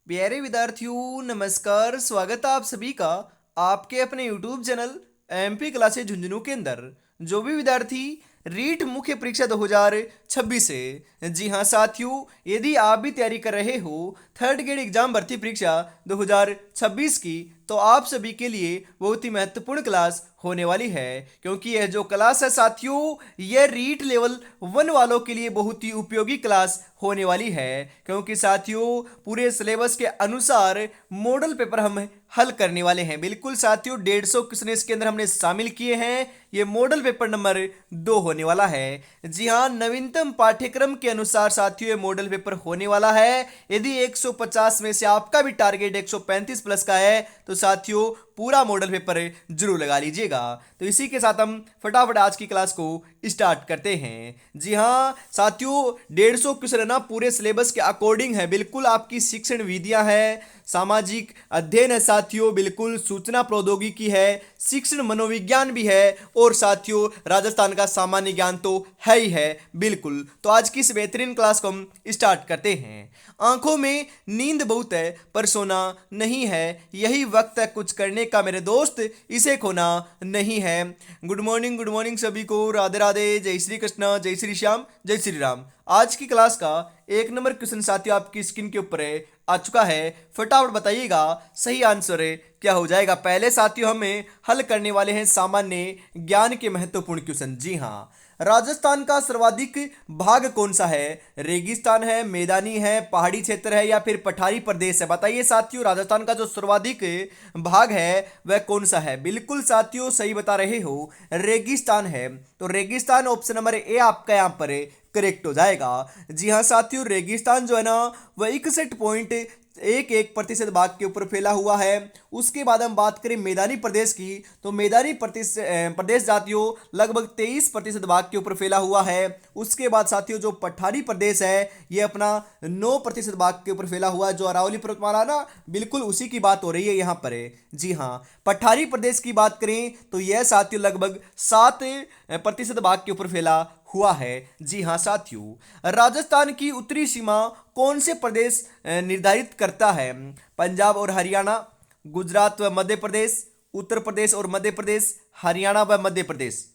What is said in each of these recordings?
प्यारे विद्यार्थियों नमस्कार। स्वागत है आप सभी का आपके अपने YouTube channel MP classes Jhunjhunu के अंदर। जो भी विद्यार्थी रीट मुख्य परीक्षा 2026 है, जी हाँ साथियों, यदि आप भी तैयारी कर रहे हो थर्ड ग्रेड एग्जाम भर्ती परीक्षा 2026 की, तो आप सभी के लिए बहुत ही महत्वपूर्ण क्लास होने वाली है। क्योंकि यह जो क्लास है साथियों, यह रीट लेवल 1 वालों के लिए बहुत ही उपयोगी क्लास होने वाली है। क्योंकि साथियों पूरे सिलेबस के अनुसार मॉडल पेपर हम हल करने वाले हैं। बिल्कुल साथियों, 150 क्वेश्चन इसके अंदर हमने शामिल किए हैं। ये मॉडल पेपर नंबर 2 होने वाला है। जी हाँ, नवीनतम पाठ्यक्रम के अनुसार साथियों ये मॉडल पेपर होने वाला है। यदि 150 में से आपका भी टारगेट 135 प्लस का है, तो साथियों पूरा मॉडल पेपर जरूर लगा लीजिएगा। तो इसी के साथ हम फटाफट आज की क्लास को स्टार्ट करते हैं। जी हाँ साथियों, 150 क्वेश्चन है ना, पूरे सिलेबस के अकॉर्डिंग है। बिल्कुल आपकी शिक्षण विधियां है, सामाजिक अध्ययन है साथियों, बिल्कुल सूचना प्रौद्योगिकी है, शिक्षण मनोविज्ञान भी है, और साथियों राजस्थान का सामान्य ज्ञान तो है ही है। बिल्कुल, तो आज की इस बेहतरीन क्लास को हम स्टार्ट करते हैं। आंखों में नींद बहुत है पर सोना नहीं है, यही वक्त है कुछ करने का मेरे दोस्त, इसे खोना नहीं है। गुड मॉर्निंग सभी को, राधे राधे, जय श्री कृष्ण, जय श्री श्याम, जय श्री राम। आज की क्लास का 1 नंबर क्वेश्चन साथियों आपकी स्क्रीन के ऊपर आ चुका है। फटाफट बताइएगा सही आंसर क्या हो जाएगा। पहले साथियों हमें हल करने वाले हैं सामान्य ज्ञान के महत्वपूर्ण क्वेश्चन। जी हाँ, राजस्थान का सर्वाधिक भाग कौन सा है? रेगिस्तान है, मैदानी है, पहाड़ी क्षेत्र है, या फिर पठारी प्रदेश है? बताइए साथियों, राजस्थान का जो सर्वाधिक भाग है वह कौन सा है? बिल्कुल साथियों सही बता रहे हो, रेगिस्तान है। तो रेगिस्तान ऑप्शन नंबर ए आपका यहाँ पर करेक्ट हो जाएगा। जी हाँ साथियों, रेगिस्तान जो है ना वह 61.11% भाग के ऊपर फैला हुआ है। उसके बाद हम बात करें मैदानी प्रदेश की, तो मैदानी प्रदेश जातियों लगभग 23% भाग के ऊपर फैला हुआ है। उसके बाद साथियों जो पठारी प्रदेश है ये अपना 9% भाग के ऊपर फैला हुआ है। जो अरावली पर्वतमाला ना, बिल्कुल उसी की बात हो रही है यहाँ पर। जी हाँ, पठारी प्रदेश की बात करें तो यह साथियों लगभग 7% भाग के ऊपर फैला हुआ है। जी हाँ साथियों, राजस्थान की उत्तरी सीमा कौन से प्रदेश निर्धारित करता है? पंजाब और हरियाणा, गुजरात व मध्य प्रदेश, उत्तर प्रदेश और मध्य प्रदेश, हरियाणा व मध्य प्रदेश।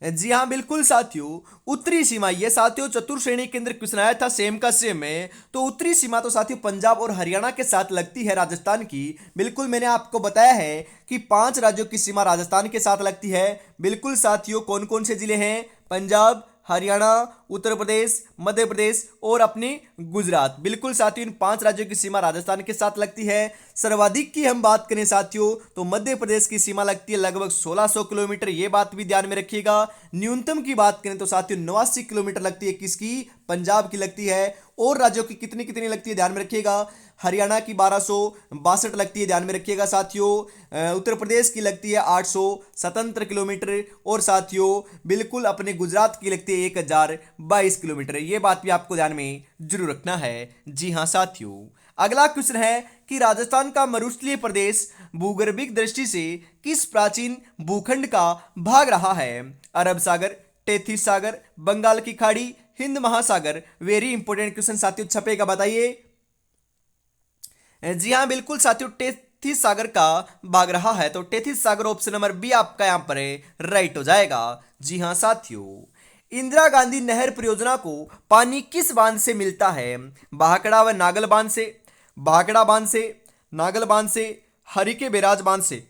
जी हाँ बिल्कुल साथियों, उत्तरी सीमा, ये साथियों चतुर श्रेणी के अंदर क्वेश्चन आया था, सेम का सेम है। तो उत्तरी सीमा तो साथियों पंजाब और हरियाणा के साथ लगती है राजस्थान की। बिल्कुल मैंने आपको बताया है कि 5 राज्यों की सीमा राजस्थान के साथ लगती है। बिल्कुल साथियों, कौन कौन से जिले हैं? पंजाब, हरियाणा, उत्तर प्रदेश, मध्य प्रदेश और अपनी गुजरात। बिल्कुल साथियों, इन 5 राज्यों की सीमा राजस्थान के साथ लगती है। सर्वाधिक की हम बात करें साथियों तो मध्य प्रदेश की सीमा लगती है लगभग 1600 किलोमीटर, ये बात भी ध्यान में रखिएगा। न्यूनतम की बात करें तो साथियों 89 किलोमीटर लगती है, किसकी? पंजाब की लगती है। और राज्यों की कितनी कितनी लगती है ध्यान में रखिएगा। हरियाणा की 1262 लगती है, ध्यान में रखिएगा साथियों। उत्तर प्रदेश की लगती है 877 किलोमीटर, और साथियों बिल्कुल अपने गुजरात की लगती है 1022 किलोमीटर। ये बात भी आपको ध्यान में जरूर रखना है। जी हाँ साथियों, अगला क्वेश्चन है कि राजस्थान का मरुस्थलीय प्रदेश भूगर्भिक दृष्टि से किस प्राचीन भूखंड का भाग रहा है? अरब सागर, टेथिस सागर, बंगाल की खाड़ी, हिंद महासागर। वेरी इंपॉर्टेंट क्वेश्चन साथियों, छपेगा बताइए। जी हाँ बिल्कुल साथियों, टेथिस सागर का भाग रहा है। तो टेथिस सागर ऑप्शन नंबर बी आपका यहां पर राइट हो जाएगा। जी हाँ साथियों, इंदिरा गांधी नहर परियोजना को पानी किस बांध से मिलता है? भाखड़ा व नागल बांध से, भाखड़ा बांध से, नागल बांध से, हरिके बैराज बांध से।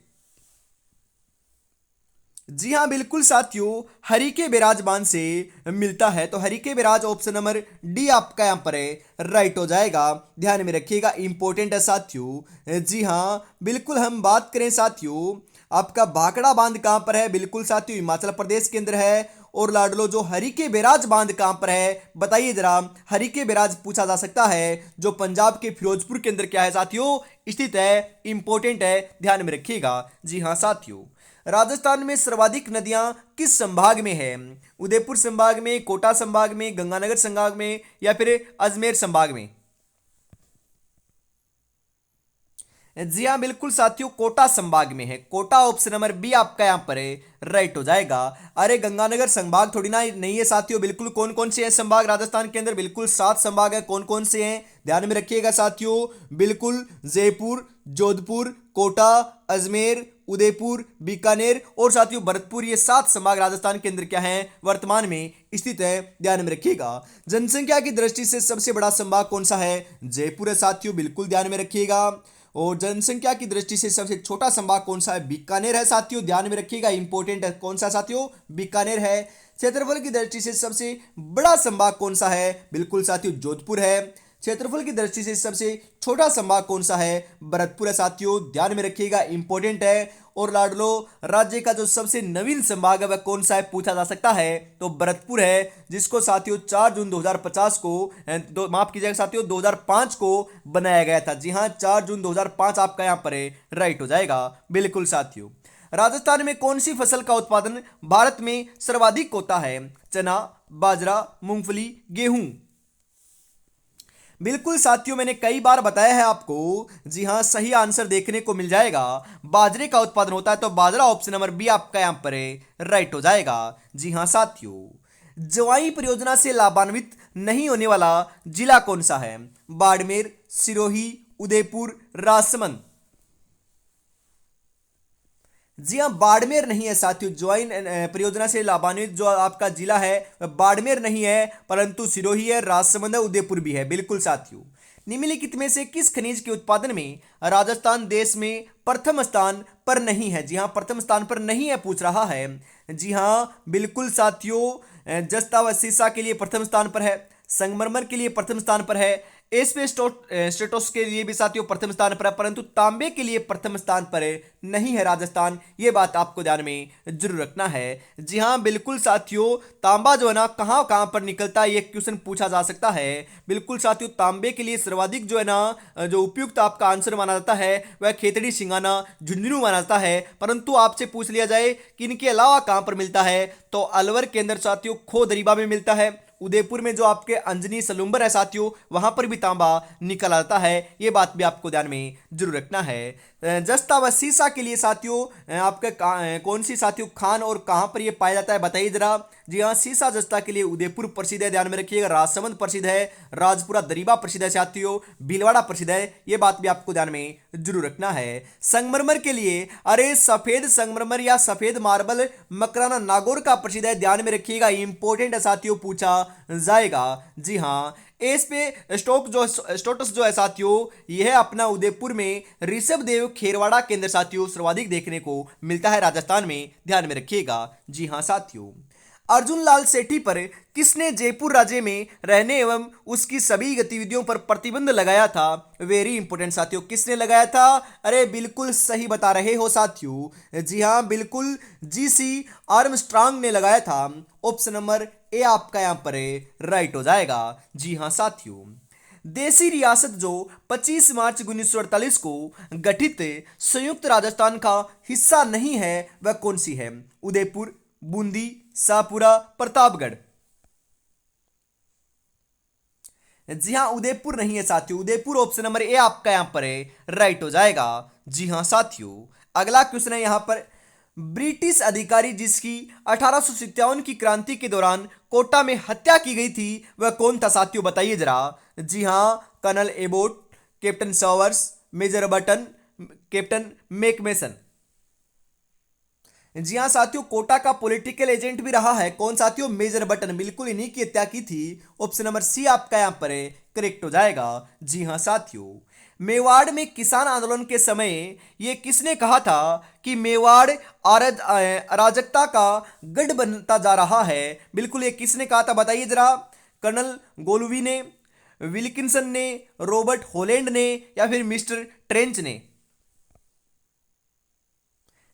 जी हाँ बिल्कुल साथियों, हरिके बैराज बांध से मिलता है। तो Harike barrage option number D आपका यहाँ पर राइट हो जाएगा। ध्यान में रखिएगा, इंपॉर्टेंट है साथियों। जी हाँ बिल्कुल, हम बात करें साथियों आपका भाखड़ा बांध कहाँ पर है? बिल्कुल साथियों हिमाचल प्रदेश के अंदर है। और लाडलो जो हरिके बैराज बांध कहाँ पर है बताइए जरा। हरिके बैराज पूछा जा सकता है, जो पंजाब के फिरोजपुर के अंदर क्या है साथियों स्थित है। इंपॉर्टेंट है, ध्यान में रखिएगा। जी हाँ साथियों, राजस्थान में सर्वाधिक नदियां किस संभाग में है? उदयपुर संभाग में, कोटा संभाग में, गंगानगर संभाग में, या फिर अजमेर संभाग में? जी हाँ बिल्कुल साथियों, कोटा संभाग में है। कोटा ऑप्शन नंबर बी आपका यहाँ पर है, राइट हो जाएगा। अरे गंगानगर संभाग थोड़ी ना नहीं है साथियों, बिल्कुल कौन कौन से हैं संभाग राजस्थान के अंदर? बिल्कुल 7 संभाग है। कौन कौन से हैं ध्यान में रखिएगा साथियों, बिल्कुल जयपुर, जोधपुर, कोटा, अजमेर, उदयपुर, बीकानेर और साथियों भरतपुर, ये 7 संभाग राजस्थान के अंदर क्या है वर्तमान में स्थित है, ध्यान में रखिएगा। जनसंख्या की दृष्टि से सबसे बड़ा संभाग कौन सा है? जयपुर है साथियों, बिल्कुल ध्यान में रखिएगा। और जनसंख्या की दृष्टि से सबसे छोटा संभाग कौन सा है? बीकानेर है साथियों, ध्यान में रखिएगा, इंपॉर्टेंट है। कौन सा साथियों? बीकानेर है। क्षेत्रफल की दृष्टि से सबसे बड़ा संभाग कौन सा है? बिल्कुल साथियों जोधपुर है। क्षेत्रफल की दृष्टि से सबसे छोटा संभाग कौन सा है? भरतपुर है साथियों, ध्यान में रखिएगा, इंपॉर्टेंट है। और लाडलो राज्य का जो सबसे नवीन संभाग है वह कौन सा है पूछा जा सकता है, तो भरतपुर है, जिसको साथियों 4 जून 2050 को माफ कीजिएगा साथियों 2005 को बनाया गया था। जी हाँ 4 जून 2005 आपका यहाँ पर है, राइट हो जाएगा बिल्कुल साथियों। राजस्थान में कौन सी फसल का उत्पादन भारत में सर्वाधिक होता है? चना, बाजरा, मूंगफली, गेहूं। बिल्कुल साथियों, मैंने कई बार बताया है आपको। जी हाँ सही आंसर देखने को मिल जाएगा, बाजरे का उत्पादन होता है, तो बाजरा ऑप्शन नंबर बी आपका यहां पर है, राइट हो जाएगा। जी हाँ साथियों, जवाई परियोजना से लाभान्वित नहीं होने वाला जिला कौन सा है? बाड़मेर, सिरोही, उदयपुर, राजसमंद। जी हाँ बाड़मेर नहीं है साथियों, ज्वाइन परियोजना से लाभान्वित जो आपका जिला है वह बाड़मेर नहीं है, परंतु सिरोही है, राजसमंद है, उदयपुर भी है, बिल्कुल साथियों। निम्नलिखित में से किस खनिज के उत्पादन में राजस्थान देश में प्रथम स्थान पर नहीं है? जी हाँ प्रथम स्थान पर नहीं है पूछ रहा है। जी हाँ बिल्कुल साथियों, जस्ता व सीसा के लिए प्रथम स्थान पर है, संगमरमर के लिए प्रथम स्थान पर है, स्टेटोस के लिए भी साथियों प्रथम स्थान पर है, परंतु तांबे के लिए प्रथम स्थान पर नहीं है राजस्थान। ये बात आपको ध्यान में जरूर रखना है। जी हाँ बिल्कुल साथियों, तांबा जो है ना कहाँ कहाँ पर निकलता है, ये क्वेश्चन पूछा जा सकता है। बिल्कुल साथियों, तांबे के लिए सर्वाधिक जो है ना जो उपयुक्त आपका आंसर माना जाता है वह खेतड़ी, सिंगाना, झुंझुनू माना जाता है। परंतु आपसे पूछ लिया जाए कि इनके अलावा कहाँ पर मिलता है, तो अलवर के अंदर साथियों खो दरीबा में मिलता है। उदयपुर में जो आपके अंजनी सलुंबर है साथियों, वहां पर भी तांबा निकल आता है। ये बात भी आपको ध्यान में जरूर रखना है। जस्ता व सीसा के लिए साथियों आपके कौन सी साथियों खान और कहां पर ये पाया जाता है बताइए जरा। जी हाँ सीसा जस्ता के लिए उदयपुर प्रसिद्ध है, ध्यान में रखिएगा। राजसमंद प्रसिद्ध है, राजपुरा दरीबा प्रसिद्ध है साथियों, भीलवाड़ा प्रसिद्ध है। ये बात भी आपको ध्यान में जरूर रखना है। संगमरमर के लिए अरे सफेद संगमरमर या सफेद मार्बल मकराना नागौर का प्रसिद्ध है, ध्यान में रखिएगा, इंपॉर्टेंट है साथियों, पूछा जाएगा। जी हाँ एस पे स्टोटस जो है साथियों यह अपना उदयपुर में ऋषभ देव खेरवाड़ा के अंदर साथियों सर्वाधिक देखने को मिलता है राजस्थान में, ध्यान में रखिएगा। जी हाँ साथियों, अर्जुन लाल सेठी पर किसने जयपुर राज्य में रहने एवं उसकी सभी गतिविधियों पर प्रतिबंध लगाया था? वेरी इंपॉर्टेंट साथियों, किसने लगाया था? अरे बिल्कुल सही बता रहे हो साथियों, जी हाँ बिल्कुल जीसी आर्मस्ट्रांग ने लगाया था। ऑप्शन नंबर ए आपका यहां पर है, राइट हो जाएगा। जी हाँ साथियों, देसी रियासत जो 25 मार्च 1948 को गठित संयुक्त राजस्थान का हिस्सा नहीं है वह कौन सी है? उदयपुर, बूंदी, शाहपुरा, प्रतापगढ़। जी हाँ उदयपुर नहीं है साथियों, उदयपुर ऑप्शन नंबर ए आपका यहां पर है, राइट हो जाएगा। जी हाँ साथियों, अगला क्वेश्चन है यहां पर, ब्रिटिश अधिकारी जिसकी 1857 की क्रांति के दौरान कोटा में हत्या की गई थी वह कौन था साथियों बताइए जरा। जी हाँ colonel Abbott, captain Showers, major Burton, captain McMason. जी हाँ साथियों, कोटा का पॉलिटिकल एजेंट भी रहा है कौन साथियों? मेजर बटन, बिल्कुल इन्हीं की हत्या की थी। ऑप्शन नंबर सी आपका यहां पर है, करेक्ट हो जाएगा। जी हाँ साथियों, मेवाड़ में किसान आंदोलन के समय यह किसने कहा था कि मेवाड़ अराजकता का गढ़ बनता जा रहा है? बिल्कुल ये किसने कहा था बताइए जरा। कर्नल गोलवी ने, विल्किंसन ने, रॉबर्ट हॉलैंड ने या फिर मिस्टर ट्रेंच ने?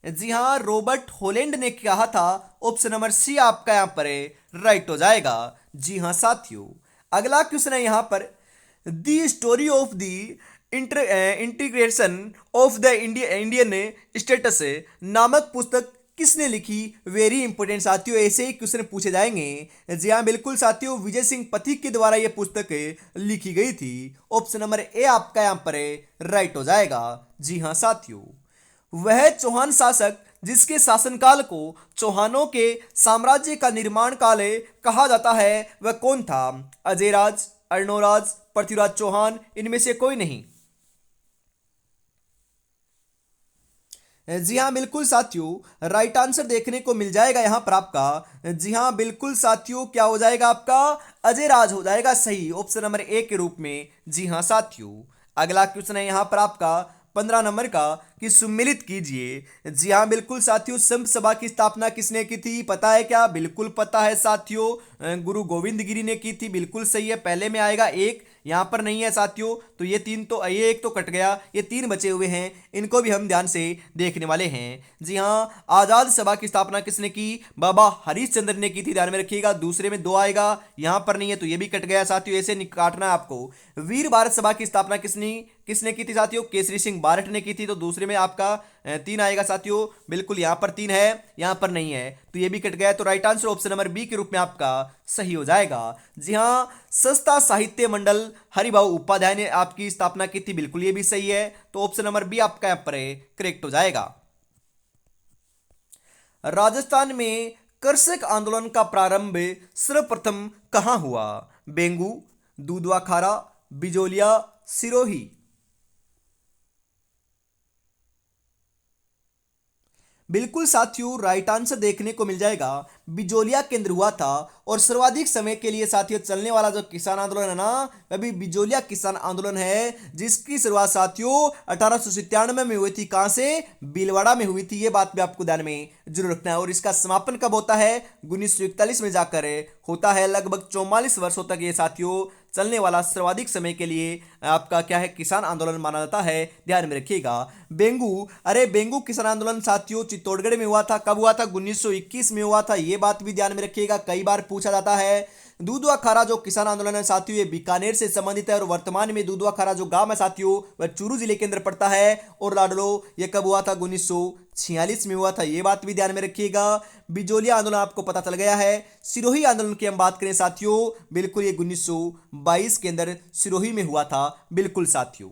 जी हाँ रॉबर्ट हॉलैंड ने कहा था। ऑप्शन नंबर सी आपका यहां पर है, राइट हो जाएगा। जी हाँ साथियों, अगला क्वेश्चन है यहां पर, the story of the integration of the Indian status नामक पुस्तक किसने लिखी? वेरी इंपॉर्टेंट साथियों, ऐसे ही क्वेश्चन पूछे जाएंगे। जी हाँ बिल्कुल साथियों, विजय सिंह पथिक के द्वारा यह पुस्तक लिखी गई थी। ऑप्शन नंबर ए आपका यहां पर राइट हो जाएगा। जी हाँ साथियों, वह चौहान शासक जिसके शासनकाल को चौहानों के साम्राज्य का निर्माण काल कहा जाता है, वह कौन था? अजयराज, अर्णोराज, पृथ्वीराज चौहान, इनमें से कोई नहीं। जी हाँ बिल्कुल साथियों, राइट आंसर देखने को मिल जाएगा यहां पर आपका। जी हाँ बिल्कुल साथियों, क्या हो जाएगा आपका? अजयराज हो जाएगा सही, ऑप्शन नंबर ए के रूप में। जी हाँ साथियों, अगला क्वेश्चन है यहां पर आपका 15 नंबर का कि सुम्मिलित कीजिए। जी हाँ बिल्कुल साथियों, संत सभा की स्थापना किसने की थी? पता है क्या? बिल्कुल पता है साथियों, गुरु गोविंद गिरी ने की थी। बिल्कुल सही है, पहले में आएगा एक, यहां पर नहीं है साथियों। तो ये तीन तो, ये एक तो कट गया, ये तीन बचे हुए हैं, इनको भी हम ध्यान से देखने वाले हैं। जी हाँ, आजाद सभा की स्थापना किसने की? बाबा हरिश्चंद्र ने की थी, ध्यान में रखिएगा। दूसरे में दो आएगा, यहां पर नहीं है तो ये भी कट गया साथियों, ऐसे काटना है आपको। वीर भारत सभा की स्थापना किसने किसने की थी साथियों? केसरी सिंह बारठ ने की थी। तो दूसरे में आपका तीन आएगा साथियों, बिल्कुल यहां पर तीन है, यहां पर नहीं है तो ये भी कट गया। तो right answer option number B के रूप में आपका सही हो जाएगा। जी हाँ, संस्था साहित्य मंडल हरिभाऊ उपाध्याय ने आपकी स्थापना की थी, बिल्कुल ये भी सही है। तो ऑप्शन नंबर बी आपका यहां पर करेक्ट हो जाएगा। राजस्थान में कृषक आंदोलन का प्रारंभ सर्वप्रथम कहां हुआ? बेंगू, दूधवा खारा, बिजोलिया, सिरोही। बिल्कुल साथियों, राइट आंसर देखने को मिल जाएगा, बिजोलिया केंद्र हुआ था। और सर्वाधिक समय के लिए साथियों चलने वाला जो किसान आंदोलन है ना, वह भी बिजोलिया किसान आंदोलन है, जिसकी शुरुआत साथियों 1897 में हुई थी। कहां से? भीलवाड़ा में हुई थी। ये बात भी आपको ध्यान में जरूर रखना है। और इसका समापन कब होता है? 1941 में जाकर होता है। लगभग 44 वर्षों तक ये साथियों चलने वाला सर्वाधिक समय के लिए आपका क्या है, किसान आंदोलन माना जाता है, ध्यान में रखिएगा। बेंगू, अरे बेंगू किसान आंदोलन साथियों चित्तौड़गढ़ में हुआ था। कब हुआ था? 1921 में हुआ था, ये बात भी ध्यान में रखिएगा, कई बार पूछा जाता है। दूधवा खारा जो किसान आंदोलन है साथियों, ये बीकानेर से संबंधित है। और वर्तमान में दूधवा खारा जो गांव है साथियों, वह चूरू जिले के अंदर पड़ता है। और लाडलो, ये कब हुआ था? 1946 में हुआ था, ये बात भी ध्यान में रखिएगा। बिजोलिया आंदोलन आपको पता चल गया है। सिरोही आंदोलन की हम बात करें साथियों, बिल्कुल ये 1922 के अंदर सिरोही में हुआ था। बिल्कुल साथियों,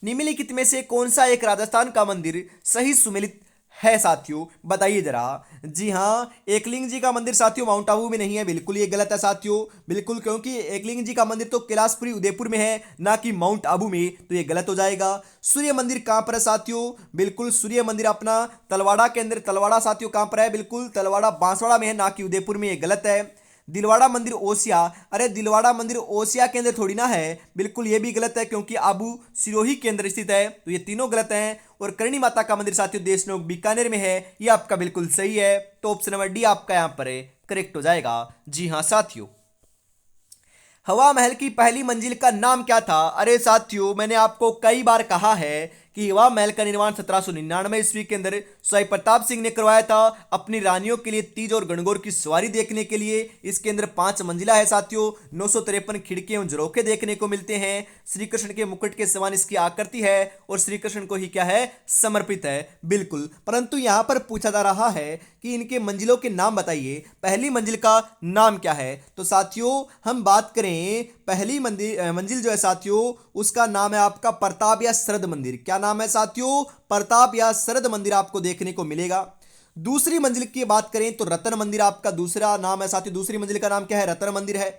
निम्नलिखित में से कौन सा एक राजस्थान का मंदिर सही सुमेलित है साथियों, बताइए जरा। जी हाँ, एकलिंग जी का मंदिर साथियों माउंट आबू में नहीं है, बिल्कुल ये गलत है साथियों। बिल्कुल, क्योंकि एकलिंग जी का मंदिर तो कैलाशपुरी उदयपुर में है, ना कि माउंट आबू में, तो ये गलत हो जाएगा। सूर्य मंदिर कहां पर है साथियों? बिल्कुल सूर्य मंदिर अपना तलवाड़ा के अंदर, तलवाड़ा साथियों कहां पर है? बिल्कुल तलवाड़ा बांसवाड़ा में है, ना कि उदयपुर में, ये गलत है। दिलवाड़ा मंदिर ओसिया, अरे दिलवाड़ा मंदिर ओसिया के अंदर थोड़ी ना है, बिल्कुल ये भी गलत है, क्योंकि आबू सिरोही के अंदर स्थित है। तो ये तीनों गलत हैं। और करणी माता का मंदिर साथियों देशनोक बीकानेर में है, ये आपका बिल्कुल सही है। तो ऑप्शन नंबर डी आपका यहां पर करेक्ट हो जाएगा। जी हाँ साथियों, हवा महल की पहली मंजिल का नाम क्या था? अरे साथियों, मैंने आपको कई बार कहा है कि हवा महल का निर्माण 1799 ईस्वी के अंदर स्वाई प्रताप सिंह ने करवाया था, अपनी रानियों के लिए तीज और गणगौर की सवारी देखने के लिए। इसके अंदर 5 मंजिला है साथियों, 953 खिड़की एवं झरोखे देखने को मिलते हैं। श्री कृष्ण के मुकुट के समान इसकी आकृति है और श्री कृष्ण को ही क्या है, समर्पित है। बिल्कुल, परंतु यहां पर पूछा जा रहा है कि इनके मंजिलों के नाम बताइए, पहली मंजिल का नाम क्या है? तो साथियों हम बात करें, पहली मंजिल जो है साथियों, उसका नाम है आपका प्रताप या शरद मंदिर। क्या नाम है साथियों? प्रताप या शरद मंदिर आपको देखने को मिलेगा। दूसरी मंजिल की बात करें तो रतन मंदिर आपका दूसरा नाम है साथियों, दूसरी मंजिल का नाम क्या है? रतन मंदिर है।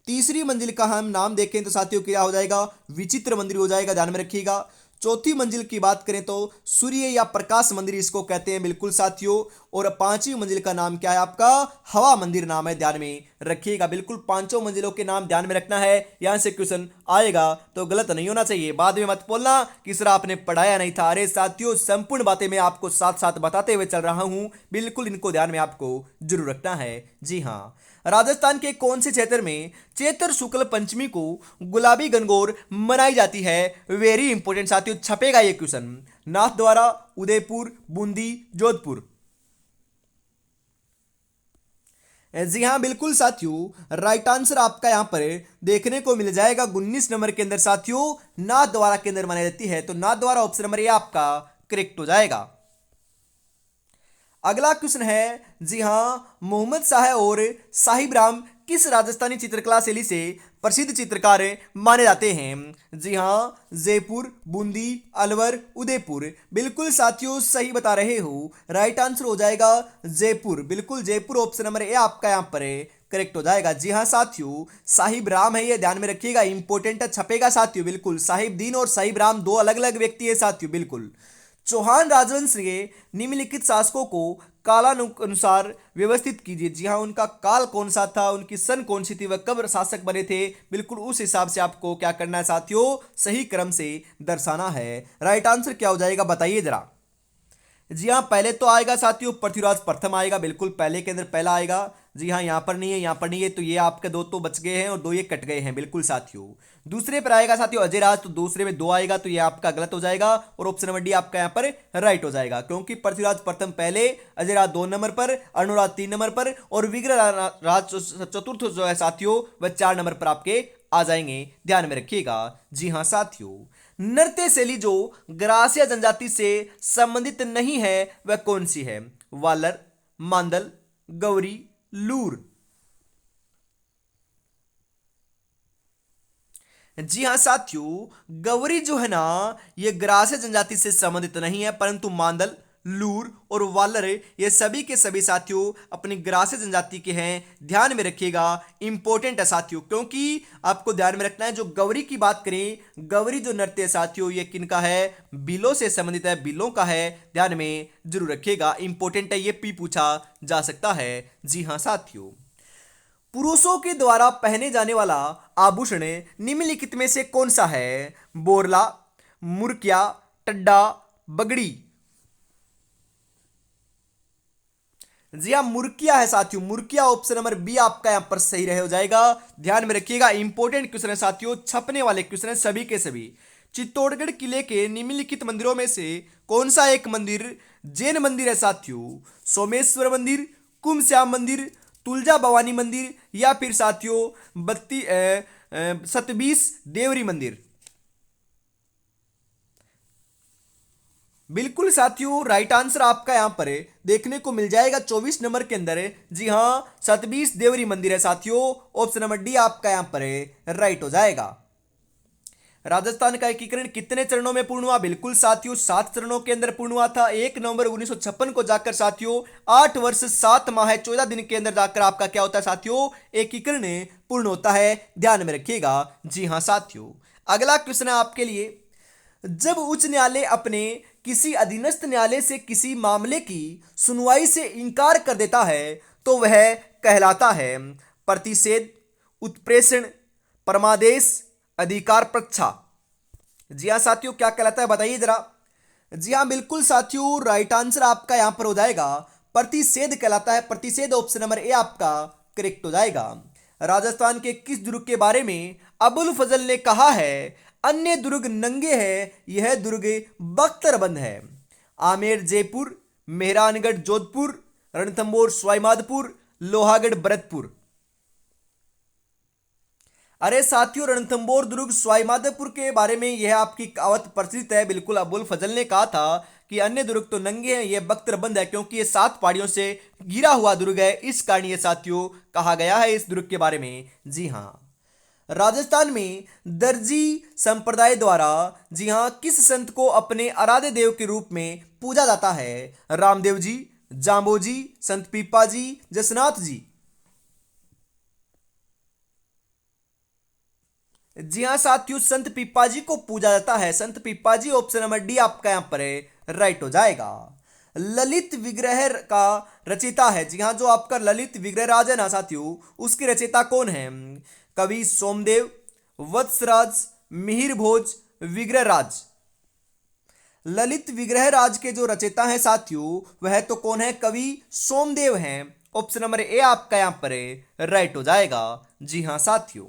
तीसरी मंजिल का हम नाम देखें तो साथियों क्या हो जाएगा? विचित्र मंदिर हो जाएगा, ध्यान में रखिएगा। चौथी मंजिल की बात करें तो सूर्य या प्रकाश मंदिर इसको कहते हैं, बिल्कुल साथियों। और पांचवी मंजिल का नाम क्या है आपका? हवा मंदिर नाम है, ध्यान में रखिएगा। बिल्कुल पांचों मंजिलों के नाम ध्यान में रखना है, यहां से क्वेश्चन आएगा तो गलत नहीं होना चाहिए। बाद में मत बोलना कि सर आपने पढ़ाया नहीं था। अरे साथियों, संपूर्ण बातें मैं आपको साथ साथ बताते हुए चल रहा हूं, बिल्कुल इनको ध्यान में आपको जरूर रखना है। जी हाँ, राजस्थान के कौन से क्षेत्र में चैत्र शुक्ल पंचमी को गुलाबी गणगौर मनाई जाती है? वेरी इंपॉर्टेंट साथियों, छपेगा ये क्वेश्चन। नाथद्वारा, उदयपुर, बूंदी, जोधपुर। जी हाँ बिल्कुल साथियों, राइट आंसर आपका यहां पर देखने को मिल जाएगा 19 नंबर के अंदर साथियों, नाथद्वारा के अंदर मनाई जाती है। तो नाथद्वारा ऑप्शन नंबर ए आपका करेक्ट हो जाएगा। अगला क्वेश्चन है, जी हाँ, मोहम्मद शाह और साहिब राम किस राजस्थानी चित्रकला शैली से प्रसिद्ध चित्रकार माने जाते हैं? जी हाँ, जयपुर, बूंदी, अलवर, उदयपुर। बिल्कुल साथियों सही बता रहे हो। राइट आंसर हो जाएगा जयपुर। बिल्कुल जयपुर ऑप्शन नंबर ए आपका यहाँ पर करेक्ट हो जाएगा। जी हाँ साथियों, साहिब राम है, ये ध्यान में रखिएगा, इंपॉर्टेंट है, छपेगा साथियों। बिल्कुल साहिब दीन और साहिब राम दो अलग अलग व्यक्ति है साथियों। बिल्कुल चौहान राजवंश के निम्नलिखित शासकों को कालानुसार व्यवस्थित कीजिए। जी हाँ, उनका काल कौन सा था, उनकी सन कौन सी थी, वह कब शासक बने थे, बिल्कुल उस हिसाब से आपको क्या करना है साथियों, सही क्रम से दर्शाना है। राइट आंसर क्या हो जाएगा बताइए जरा। जी हाँ, पहले तो आएगा साथियों पृथ्वीराज प्रथम आएगा, बिल्कुल पहले के अंदर पहला आएगा। जी हाँ, यहाँ पर नहीं है, यहाँ पर नहीं है, तो ये आपके दो तो बच गए हैं और दो ये कट गए हैं, बिल्कुल साथियों। दूसरे पर आएगा साथियों अजय राज, तो दूसरे में दो आएगा, तो ये आपका गलत हो जाएगा और ऑप्शन नंबर डी आपका यहाँ पर राइट हो जाएगा, क्योंकि पृथ्वीराज प्रथम पहले, अजय राज 2 नंबर पर, अनुराज 3 नंबर पर और विग्रह राज चतुर्थ जो है साथियों वह 4 नंबर पर आपके आ जाएंगे, ध्यान में रखिएगा। जी हाँ साथियों, नृत्य शैली जो ग्रासिया जनजाति से संबंधित नहीं है वह कौन सी है? वालर, मांदल, गौरी, लूर। जी हाँ साथियों, गौरी जो है ना ये ग्रास्य जनजाति से संबंधित नहीं है, परंतु मांदल, लूर और वालर ये सभी के सभी साथियों अपनी ग्रास्य जनजाति के हैं। ध्यान में रखिएगा, इंपॉर्टेंट है साथियों, क्योंकि आपको ध्यान में रखना है। जो गौरी की बात करें, गौरी जो नृत्य है साथियों ये किनका है? बिलों से संबंधित है, बिलों का है, ध्यान में जरूर रखिएगा, इंपॉर्टेंट है, ये पी पूछा जा सकता है। जी हाँ साथियों, पुरुषों के द्वारा पहने जाने वाला आभूषण निम्नलिखित में से कौन सा है? बोरला, मुर्किया, टड्डा, बगड़ी। जी हाँ, मुर्किया है साथियों, मुर्किया ऑप्शन नंबर बी आपका यहां पर सही रहे हो जाएगा। ध्यान में रखिएगा, इंपॉर्टेंट क्वेश्चन है साथियों, छपने वाले क्वेश्चन है सभी के सभी। चित्तौड़गढ़ किले के निम्नलिखित मंदिरों में से कौन सा एक मंदिर जैन मंदिर है साथियों? सोमेश्वर मंदिर, कुमश्याम मंदिर, तुलजा भवानी मंदिर या फिर साथियों सतबीस देवरी मंदिर। बिल्कुल साथियों, राइट आंसर आपका यहां पर देखने को मिल जाएगा 24 नंबर के अंदर। जी हां, सतबीस देवरी मंदिर है साथियों, ऑप्शन नंबर डी आपका यहां पर राइट हो जाएगा। राजस्थान का एकीकरण कितने चरणों में पूर्ण हुआ? बिल्कुल साथियों 7 चरणों के अंदर पूर्ण हुआ था। 1 नवंबर 1956 को जाकर साथियों 8 वर्ष 7 माह 14 दिन के अंदर जाकर आपका क्या होता है साथियों? एकीकरण पूर्ण होता है, ध्यान में रखिएगा। जी हां साथियों, अगला क्वेश्चन है आपके लिए, जब उच्च न्यायालय अपने किसी अधीनस्थ न्यायालय से किसी मामले की सुनवाई से इनकार कर देता है तो वह कहलाता है प्रतिषेध, उत्प्रेषण, परमादेश, अधिकार प्रच्छा। जी हाँ साथियों, क्या कहलाता है बताइए जरा। जी हाँ बिल्कुल साथियों, राइट आंसर आपका यहां पर हो जाएगा प्रतिषेध कहलाता है। प्रतिषेध ऑप्शन नंबर ए आपका करेक्ट हो जाएगा। राजस्थान के किस दुर्ग के बारे में अबुल फजल ने कहा है अन्य दुर्ग नंगे हैं, यह दुर्ग बख्तरबंद है? आमेर जयपुर, मेहरानगढ़ जोधपुर, रणथंबोर स्वाईमाधोपुर, लोहागढ़ भरतपुर। अरे साथियों, रणथंबोर दुर्ग स्वाईमाधोपुर के बारे में यह आपकी कहावत प्रचलित है। बिल्कुल अबुल फजल ने कहा था कि अन्य दुर्ग तो नंगे हैं, यह बख्तरबंद है, क्योंकि ये 7 पहाड़ियों से घिरा हुआ दुर्ग है, इस कारण ये साथियों कहा गया है इस दुर्ग के बारे में। जी हाँ, राजस्थान में दर्जी संप्रदाय द्वारा जी हाँ किस संत को अपने आराध्य देव के रूप में पूजा जाता है? रामदेव जी, जाम्बोजी, संत पीपा जी, जसनाथ जी। जी हाँ साथियों, संत पिप्पाजी को पूजा जाता है। संत पिप्पाजी ऑप्शन नंबर डी आपका यहां पर राइट हो जाएगा। ललित विग्रह का रचयिता है, जी हाँ जो आपका ललित विग्रह राज है ना साथियों, उसके रचयिता कौन है? कवि सोमदेव, वत्सराज, मिहिर भोज, विग्रह राज। ललित विग्रह राज के जो रचयिता हैं साथियों वह तो कौन है? कवि सोमदेव हैं। ऑप्शन नंबर ए आपका यहां पर राइट हो जाएगा। जी हाँ साथियों,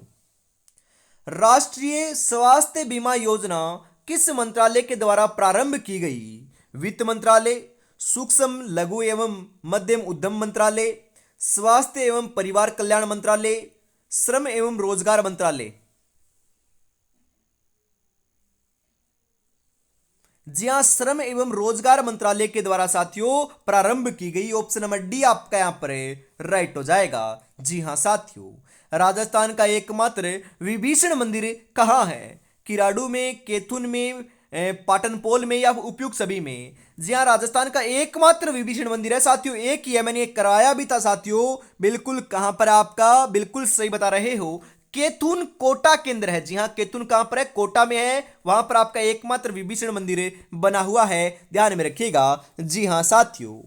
राष्ट्रीय स्वास्थ्य बीमा योजना किस मंत्रालय के द्वारा प्रारंभ की गई? वित्त मंत्रालय, सूक्ष्म लघु एवं मध्यम उद्यम मंत्रालय, स्वास्थ्य एवं परिवार कल्याण मंत्रालय, श्रम एवं रोजगार मंत्रालय। जी हाँ, श्रम एवं रोजगार मंत्रालय के द्वारा साथियों प्रारंभ की गई। ऑप्शन नंबर डी आपका यहाँ पर राइट हो जाएगा। जी हाँ साथियों, राजस्थान का एकमात्र विभीषण मंदिर कहाँ है? किराडू में, केथुन में, पाटनपोल में या उपयुक्त सभी में? जी हाँ, राजस्थान का एकमात्र विभीषण मंदिर है साथियों, एक ही है, मैंने एक कराया भी था साथियों। बिल्कुल कहां पर है आपका, बिल्कुल सही बता रहे हो, केतुन कोटा के अंदर है। जी हाँ, केतुन कहां पर है? कोटा में है। वहां पर आपका एकमात्र विभीषण मंदिर बना हुआ है, ध्यान में रखिएगा। जी हाँ साथियों,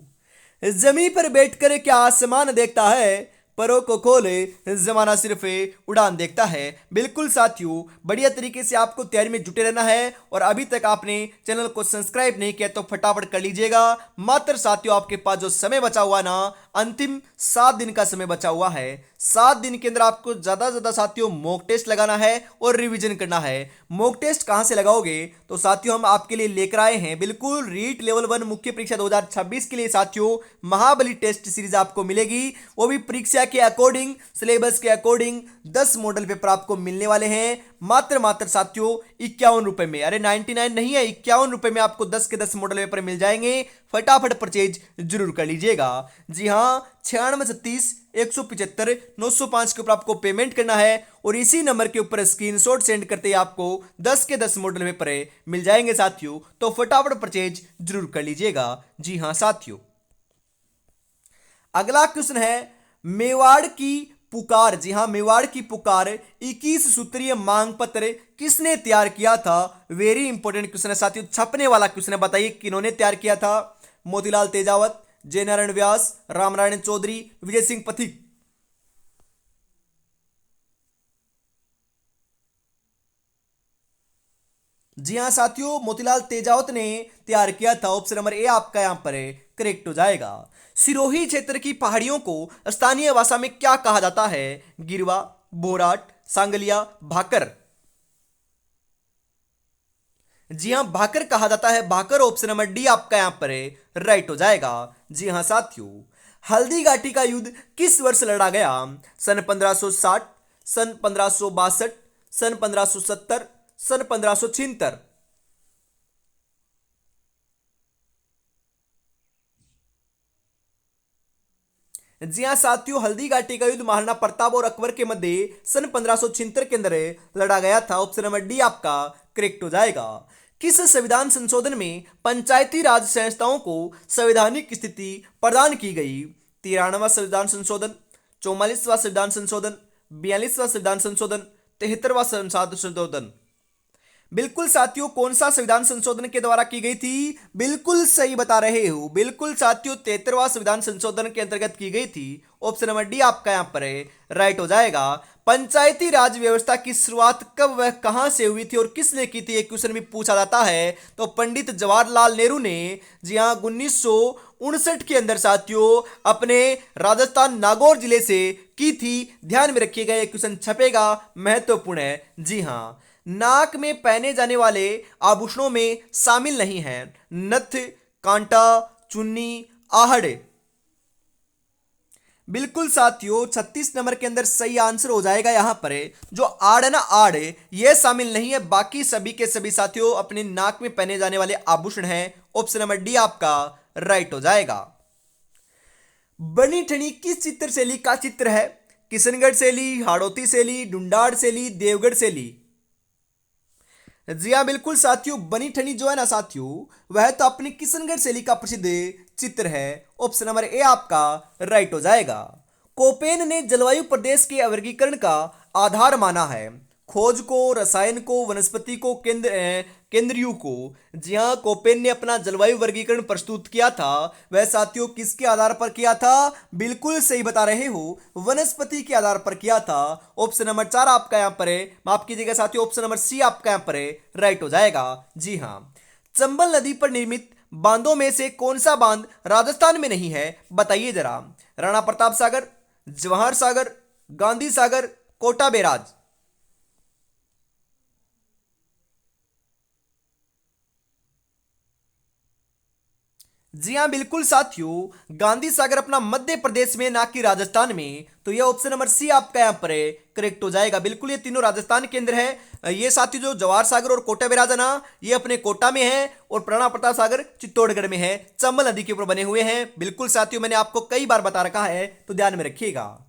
जमीन पर बैठकर क्या आसमान देखता है, परों को खोले जमाना सिर्फ उड़ान देखता है। बिल्कुल साथियों, बढ़िया तरीके से आपको तैयारी में जुटे रहना है, और अभी तक आपने चैनल को सब्सक्राइब नहीं किया तो फटाफट कर लीजिएगा। मात्र साथियों आपके पास जो समय बचा हुआ ना, अंतिम 7 दिन का समय बचा हुआ है। 7 दिन के अंदर आपको ज्यादा से ज्यादा साथियों मॉक टेस्ट लगाना है और रिवीजन करना है। मॉक टेस्ट कहां से लगाओगे? तो साथियों हम आपके लिए लेकर आए हैं बिल्कुल रीट लेवल 1 मुख्य परीक्षा 2026 के लिए साथियों महाबली टेस्ट सीरीज आपको मिलेगी, वो भी परीक्षा के अकॉर्डिंग, सिलेबस के अकॉर्डिंग। 10 मॉडल पेपर आपको मिलने वाले हैं मात्र मात्र साथियों 51 रुपए में। अरे 99 नहीं है, 51 रुपए में आपको 10 के 10 मॉडल पेपर मिल जाएंगे। फटाफट परचेज जरूर कर लीजिएगा। जी हाँ, 9636 175 905 के ऊपर आपको पेमेंट करना है, और इसी नंबर के ऊपर स्क्रीनशॉट सेंड करते ही आपको 10 के 10 मॉडल पेपर मिल जाएंगे साथियों। तो फटाफट परचेज जरूर कर लीजिएगा। जी हाँ साथियों, अगला क्वेश्चन है मेवाड़ की पुकार। जी हां, मेवाड़ की पुकार 21 सूत्रीय मांग पत्र किसने तैयार किया था? वेरी इंपॉर्टेंट क्वेश्चन है साथियों, छपने वाला क्वेश्चन है। बताइए किन्होंने तैयार किया था? मोतीलाल तेजावत, जयनारायण व्यास, रामनारायण चौधरी, विजय सिंह पथिक? जी हाँ साथियों, मोतीलाल तेजावत ने तैयार किया था। ऑप्शन नंबर ए आपका यहां पर करेक्ट हो जाएगा। सिरोही क्षेत्र की पहाड़ियों को स्थानीय भाषा में क्या कहा जाता है? गिरवा, बोराट, सांगलिया, भाकर? जी हाँ, भाकर कहा जाता है, भाकर। ऑप्शन नंबर डी आपका यहां पर राइट हो जाएगा। जी हाँ साथियों, हल्दी घाटी का युद्ध किस वर्ष लड़ा गया? सन 1560, सन 1562, सन 1570, सन 1576? जी हाँ साथियों, हल्दी घाटी का युद्ध महाराणा प्रताप और अकबर के मध्य सन 1576 के अंदर लड़ा गया था। ऑप्शन नंबर डी आपका करेक्ट हो जाएगा। किस संविधान संशोधन में पंचायती राज संस्थाओं को संवैधानिक स्थिति प्रदान की गई? 93वां संविधान संशोधन, 44वां संविधान संशोधन, 42वां संविधान संशोधन, 73वां संविधान संशोधन? बिल्कुल साथियों, कौन सा संविधान संशोधन के द्वारा की गई थी? बिल्कुल सही बता रहे हो, बिल्कुल साथियों 73वां संविधान संशोधन के अंतर्गत की गई थी। ऑप्शन नंबर डी आपका यहां पर राइट हो जाएगा। पंचायती राज व्यवस्था की शुरुआत कब वह कहां से हुई थी और किसने की थी? एक क्वेश्चन भी पूछा जाता है। तो पंडित जवाहरलाल नेहरू ने, जी हाँ, 1959 के अंदर साथियों अपने राजस्थान नागौर जिले से की थी। ध्यान में रखिएगा, यह क्वेश्चन छपेगा, महत्वपूर्ण है। जी हाँ, नाक में पहने जाने वाले आभूषणों में शामिल नहीं है नथ, कांटा, चुन्नी, आहड़? बिल्कुल साथियों, 36 नंबर के अंदर सही आंसर हो जाएगा यहां पर जो आड़ है ना, आड़ ये शामिल नहीं है, बाकी सभी के सभी साथियों अपने नाक में पहने जाने वाले आभूषण हैं। ऑप्शन नंबर डी आपका राइट हो जाएगा। बनी ठनी किस चित्र शैली का चित्र है? किशनगढ़ शैली, हाड़ौती शैली, डुंडाड़ शैली, देवगढ़ शैली? जी हाँ बिल्कुल साथियों, बनी ठनी जो है ना साथियों, वह तो अपनी किशनगढ़ शैली का प्रसिद्ध चित्र है। ऑप्शन नंबर ए आपका राइट हो जाएगा। कोपेन ने जलवायु प्रदेश के वर्गीकरण का आधार माना है? खोज को, रसायन को, वनस्पति को, केंद्रीय को? जी हाँ, कोपेन ने अपना जलवायु वर्गीकरण प्रस्तुत किया था, वह साथियों किसके आधार पर किया था? बिल्कुल सही बता रहे हो, वनस्पति के आधार पर किया था। ऑप्शन नंबर 4 आपका यहां पर है, माफ कीजिएगा साथियों, ऑप्शन नंबर सी आपका यहां पर राइट हो जाएगा। जी हाँ, चंबल नदी पर निर्मित बांधों में से कौन सा बांध राजस्थान में नहीं है? बताइए जरा। राणा प्रताप सागर, जवाहर सागर, गांधी सागर, कोटा बैराज? जी हाँ बिल्कुल साथियों, गांधी सागर अपना मध्य प्रदेश में ना कि राजस्थान में, तो यह ऑप्शन नंबर सी आपका यहाँ पर है करेक्ट हो जाएगा। बिल्कुल ये तीनों राजस्थान के अंदर है। ये साथियों जो जवाहर सागर और कोटा बैराज है ना, ये अपने कोटा में है और प्रणा प्रताप सागर चित्तौड़गढ़ में है, चंबल नदी के ऊपर बने हुए हैं। बिल्कुल साथियों मैंने आपको कई बार बता रखा है, तो ध्यान में रखिएगा।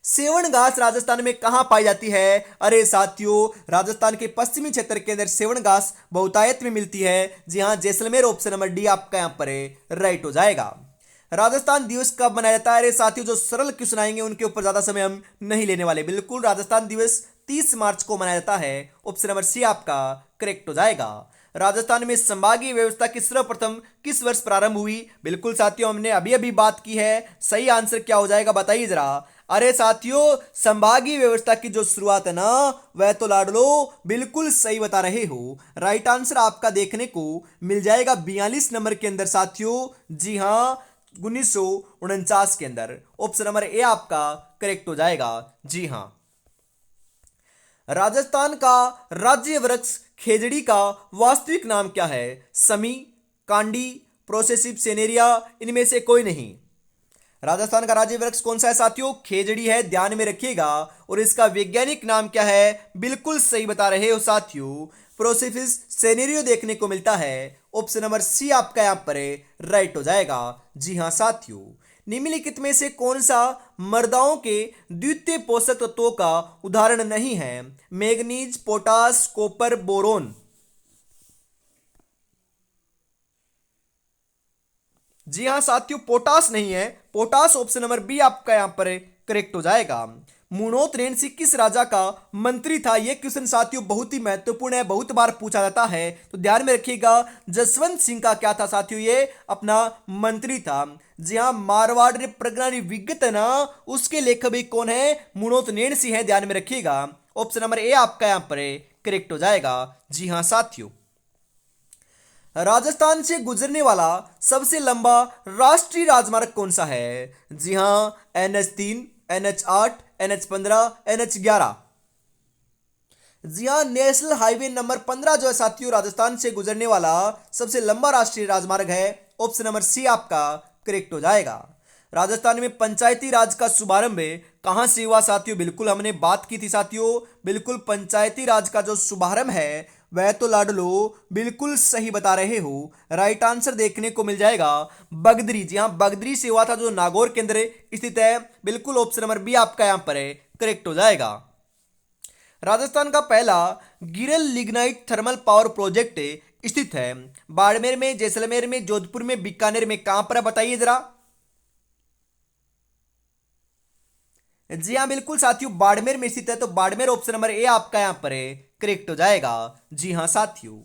सेवन घास राजस्थान में कहां पाई जाती है? अरे साथियों, राजस्थान के पश्चिमी क्षेत्र के अंदर सेवन घास बहुतायत में मिलती है। जी हां, जैसलमेर ऑप्शन नंबर डी आपका यहां पर है राइट हो जाएगा। राजस्थान दिवस कब मनाया जाता है? अरे साथियों, जो सरल क्वेश्चन आएंगे उनके ऊपर ज्यादा समय हम नहीं लेने वाले। बिल्कुल राजस्थान दिवस 30 मार्च को मनाया जाता है। ऑप्शन नंबर सी आपका करेक्ट हो जाएगा। राजस्थान में संभागीय व्यवस्था की सर्वप्रथम किस वर्ष प्रारंभ हुई? बिल्कुल साथियों, हमने अभी अभी बात की है। सही आंसर क्या हो जाएगा बताइए जरा। अरे साथियों, संभागीय व्यवस्था की जो शुरुआत है ना, वह तो लाडलो बिल्कुल सही बता रहे हो। राइट आंसर आपका देखने को मिल जाएगा 42 नंबर के अंदर साथियों। जी हां, 1949 के अंदर। ऑप्शन नंबर ए आपका करेक्ट हो जाएगा। जी हां। राजस्थान का राज्य वृक्ष खेजड़ी का वास्तविक नाम क्या है? समी, कांडी, प्रोसेसिव सेनेरिया, इनमें से कोई नहीं। राजस्थान का राज्य वृक्ष कौन सा है साथियों? खेजड़ी है, ध्यान में रखिएगा। और इसका वैज्ञानिक नाम क्या है? बिल्कुल सही बता रहे हो साथियों, प्रोसिफिस सेनेरियो देखने को मिलता है। ऑप्शन नंबर सी आपका यहां पर राइट हो जाएगा। जी हां साथियों, निम्नलिखित में से कौन सा मृदाओं के द्वितीय पोषक तत्वों का उदाहरण नहीं है? Manganese, potash, copper, boron. जी हाँ साथियों, पोटास नहीं है। पोटास ऑप्शन नंबर बी आपका यहां पर करेक्ट हो जाएगा। मुनोत रेणसी किस राजा का मंत्री था? यह क्वेश्चन साथियों बहुत ही महत्वपूर्ण है, बहुत बार पूछा जाता है, तो ध्यान में रखिएगा। जसवंत सिंह का क्या था साथियों? ये अपना मंत्री था। जी हाँ, मारवाड़ ने प्रज्ञानी विगत है ना, उसके लेखक भी कौन है? मुनोत रेणसी है, ध्यान में रखिएगा। ऑप्शन नंबर ए आपका यहां पर करेक्ट हो जाएगा। जी हाँ साथियों, राजस्थान से गुजरने वाला सबसे लंबा राष्ट्रीय राजमार्ग कौन सा है? जी हां, NH3, NH8, NH15, NH11। जी हां, नेशनल हाईवे नंबर 15 जो है साथियों, राजस्थान से गुजरने वाला सबसे लंबा राष्ट्रीय राजमार्ग है। ऑप्शन नंबर सी आपका करेक्ट हो जाएगा। राजस्थान में पंचायती राज का शुभारंभ कहां से हुआ साथियों? बिल्कुल हमने बात की थी साथियों। बिल्कुल पंचायती राज का जो शुभारंभ है वह तो लाडलो बिल्कुल सही बता रहे हो। राइट आंसर देखने को मिल जाएगा बगदरी। जी हां, बगदरी से हुआ था, जो नागौर के अंदर स्थित है। बिल्कुल ऑप्शन नंबर बी आपका यहां पर करेक्ट हो जाएगा। राजस्थान का पहला गिरल लिग्नाइट थर्मल पावर प्रोजेक्ट स्थित है बाड़मेर में, जैसलमेर में, जोधपुर में, बीकानेर में। कहां पर है बताइए जरा। जी हाँ बिल्कुल साथियों, बाड़मेर में स्थित है, तो बाड़मेर ऑप्शन नंबर ए आपका यहां पर करेक्ट हो जाएगा। जी हाँ साथियों,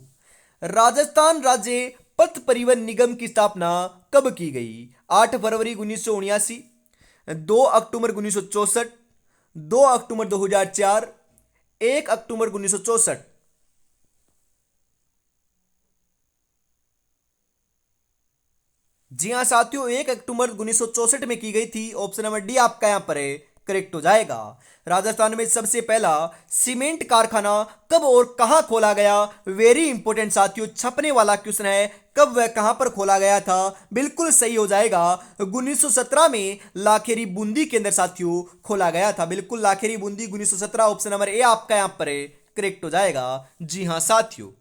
राजस्थान राज्य पथ परिवहन निगम की स्थापना कब की गई? 8 फरवरी 1979, 2 अक्टूबर 1964, 2 अक्टूबर 2004, 1 अक्टूबर 1964। जी हाँ साथियों, 1 अक्टूबर 1964 में की गई थी। ऑप्शन नंबर डी आपका यहां पर करेक्ट हो जाएगा। राजस्थान में सबसे पहला सीमेंट कारखाना कब और कहां खोला गया? वेरी इंपॉर्टेंट साथियों, छपने वाला क्वेश्चन है। कब वह कहां पर खोला गया था? बिल्कुल सही हो जाएगा, 1917 में लाखेरी बूंदी के अंदर साथियों खोला गया था। बिल्कुल Lakheri Bundi 1917, option number A आपका यहां पर करेक्ट हो जाएगा। जी हाँ साथियों,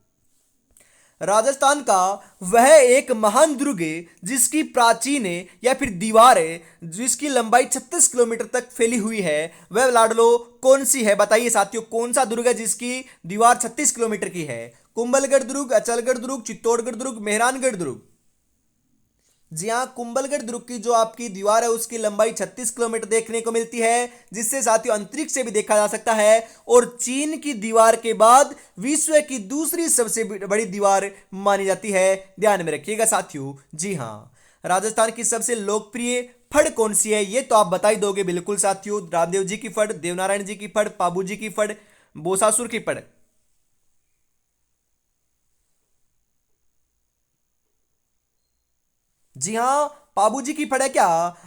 राजस्थान का वह एक महान दुर्ग है जिसकी प्राचीन है या फिर दीवार है जिसकी लंबाई 36 किलोमीटर तक फैली हुई है, वह लाडलो कौन सी है बताइए साथियों। कौन सा दुर्ग है जिसकी दीवार 36 किलोमीटर की है? कुंभलगढ़ दुर्ग, अचलगढ़ दुर्ग, चित्तौड़गढ़ दुर्ग, मेहरानगढ़ दुर्ग। जी हाँ, कुंभलगढ़ दुर्ग की जो आपकी दीवार है उसकी लंबाई 36 किलोमीटर देखने को मिलती है, जिससे साथियों अंतरिक्ष से भी देखा जा सकता है। और चीन की दीवार के बाद विश्व की दूसरी सबसे बड़ी दीवार मानी जाती है, ध्यान में रखिएगा साथियों। जी हाँ, राजस्थान की सबसे लोकप्रिय फड़ कौन सी है? ये तो आप बता ही दोगे बिल्कुल साथियों। रामदेव जी की फड़, देवनारायण जी की फड़, पाबू जी की फड़, बोसासुर की फड़। जी हाँ, पाबू जी की फड़ है क्या?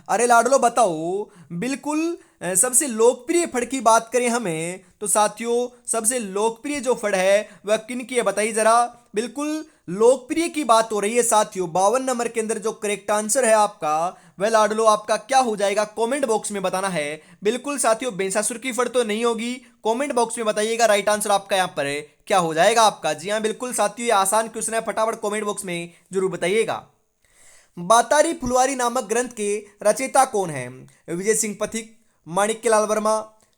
अरे लाडलो बताओ। बिल्कुल सबसे लोकप्रिय फड़ की बात करें हमें तो साथियों सबसे लोकप्रिय जो फड़ है वह किन की है बताइए जरा। बिल्कुल लोकप्रिय की बात हो रही है साथियों। 52 नंबर के अंदर जो करेक्ट आंसर है आपका वह लाडलो आपका क्या हो जाएगा कमेंट बॉक्स में बताना है। बिल्कुल साथियों बेंसासुर की फड़ तो नहीं होगी, कमेंट बॉक्स में बताइएगा राइट आंसर आपका यहाँ पर है क्या हो जाएगा आपका। जी हाँ बिल्कुल साथियों ये आसान क्वेश्चन है, फटाफट कमेंट बॉक्स में जरूर बताइएगा। बातारी फुलवारी नामक ग्रंथ के रचयिता कौन है? विजय सिंह पथिक, माणिक्यलाल वर्मा,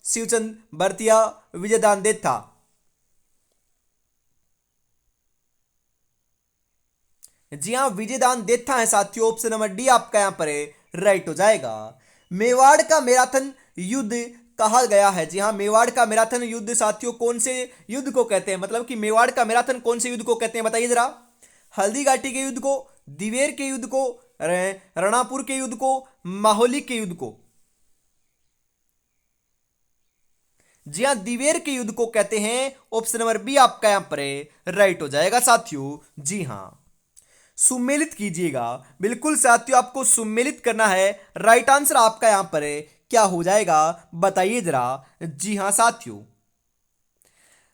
शिवचंद बरतिया, विजयदान देथा। जी हाँ विजयदान देथा है साथियों, ऑप्शन नंबर डी आपका यहां पर है राइट हो जाएगा। मेवाड़ का मैराथन युद्ध कहा गया है? जी हाँ मेवाड़ का मैराथन युद्ध साथियों कौन से युद्ध को कहते हैं, मतलब कि मेवाड़ का मैराथन कौन से युद्ध को कहते हैं बताइए जरा। हल्दी घाटी के युद्ध को, दिवेर के युद्ध को, रणापुर के युद्ध को, माहौली के युद्ध को। जी हाँ दिवेर के युद्ध को कहते हैं, ऑप्शन नंबर बी आपका यहां पर है राइट हो जाएगा साथियों। जी हाँ सुमेलित कीजिएगा, बिल्कुल साथियों आपको सुमेलित करना है, राइट आंसर आपका यहां पर है क्या हो जाएगा बताइए जरा। जी हाँ साथियों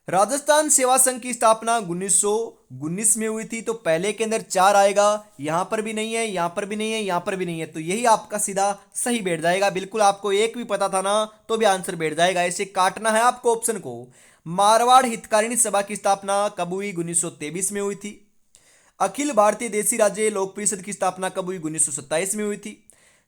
राजस्थान सेवा संघ की स्थापना 1919 में हुई थी, तो पहले के अंदर चार आएगा, यहां पर भी नहीं है, यहां पर भी नहीं है, यहां पर भी नहीं है, तो यही आपका सीधा सही बैठ जाएगा। बिल्कुल आपको एक भी पता था ना तो भी आंसर बैठ जाएगा, ऐसे काटना है आपको ऑप्शन को। मारवाड़ हितकारिणी सभा की स्थापना कब हुई? 1923 में हुई थी। अखिल भारतीय देसी राज्य लोक परिषद की स्थापना कब हुई? 1927 में हुई थी।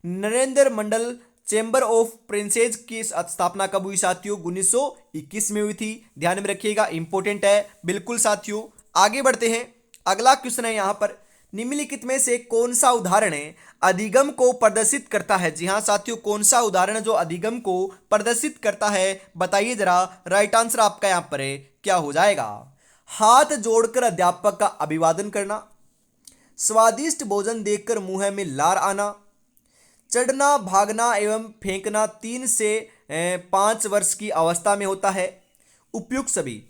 नरेंद्र मंडल चैम्बर ऑफ प्रिंसेज की स्थापना कब हुई साथियों? 1921 में हुई थी, ध्यान में रखिएगा इंपॉर्टेंट है। बिल्कुल साथियों आगे बढ़ते हैं, अगला क्वेश्चन है यहां पर, निम्नलिखित में से कौन सा उदाहरण अधिगम को प्रदर्शित करता है? जी हाँ साथियों कौन सा उदाहरण जो अधिगम को प्रदर्शित करता है बताइए जरा, राइट आंसर आपका यहां पर है क्या हो जाएगा। हाथ जोड़कर अध्यापक का अभिवादन करना, स्वादिष्ट भोजन देखकर मुंह में लार आना, चढ़ना भागना एवं फेंकना 3 से 5 वर्ष की अवस्था में होता है, उपयुक्त सभी।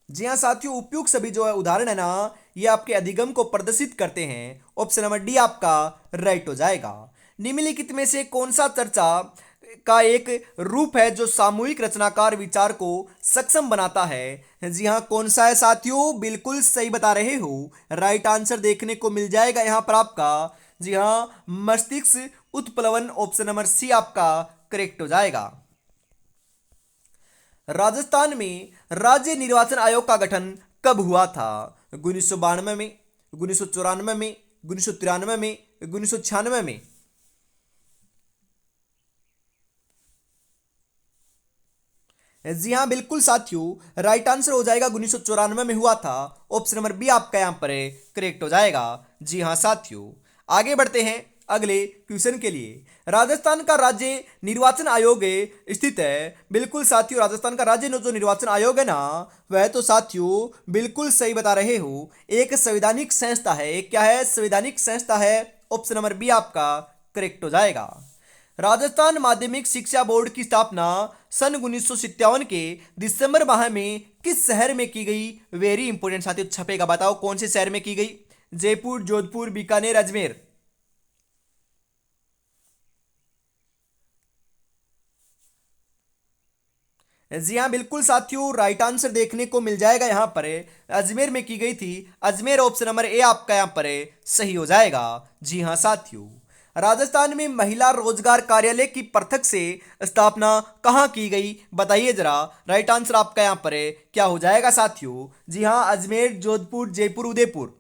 जी हाँ साथियों उपयुक्त सभी जो है उदाहरण है ना ये आपके अधिगम को प्रदर्शित करते हैं, ऑप्शन नंबर डी आपका राइट हो जाएगा। निम्नलिखित में से कौन सा चर्चा का एक रूप है जो सामूहिक रचनाकार विचार को सक्षम बनाता है? जी हाँ कौन सा है साथियों, बिल्कुल सही बता रहे हो, राइट आंसर देखने को मिल जाएगा यहां पर आपका। जी हाँ मस्तिष्क उत्प्लवन, ऑप्शन नंबर सी आपका करेक्ट हो जाएगा। राजस्थान में राज्य निर्वाचन आयोग का गठन कब हुआ था? 1992 में, 1994 में, 1993 में, 1996 में। जी हाँ बिल्कुल साथियों राइट आंसर हो जाएगा 1994 में हुआ था, ऑप्शन नंबर बी आपका यहां पर है करेक्ट हो जाएगा। जी हाँ साथियों आगे बढ़ते हैं अगले क्वेश्चन के लिए। राजस्थान का राज्य निर्वाचन आयोग स्थित है, बिल्कुल साथियों राजस्थान का राज्य जो निर्वाचन आयोग है ना वह तो साथियों बिल्कुल सही बता रहे हो, एक संवैधानिक संस्था है, एक क्या है संवैधानिक संस्था है, ऑप्शन नंबर बी आपका करेक्ट हो जाएगा। राजस्थान माध्यमिक शिक्षा बोर्ड की स्थापना सन 1957 के दिसंबर माह में किस शहर में की गई? वेरी इंपोर्टेंट साथियों छपेगा, बताओ कौन से शहर में की गई? जयपुर, जोधपुर, बीकानेर, अजमेर। जी हाँ बिल्कुल साथियों राइट आंसर देखने को मिल जाएगा यहां पर है अजमेर में की गई थी, अजमेर ऑप्शन नंबर ए आपका यहां पर है सही हो जाएगा। जी हाँ साथियों राजस्थान में महिला रोजगार कार्यालय की पृथक से स्थापना कहाँ की गई बताइए जरा, राइट आंसर आपका यहां पर है क्या हो जाएगा साथियों। जी हाँ अजमेर, जोधपुर, जयपुर, उदयपुर।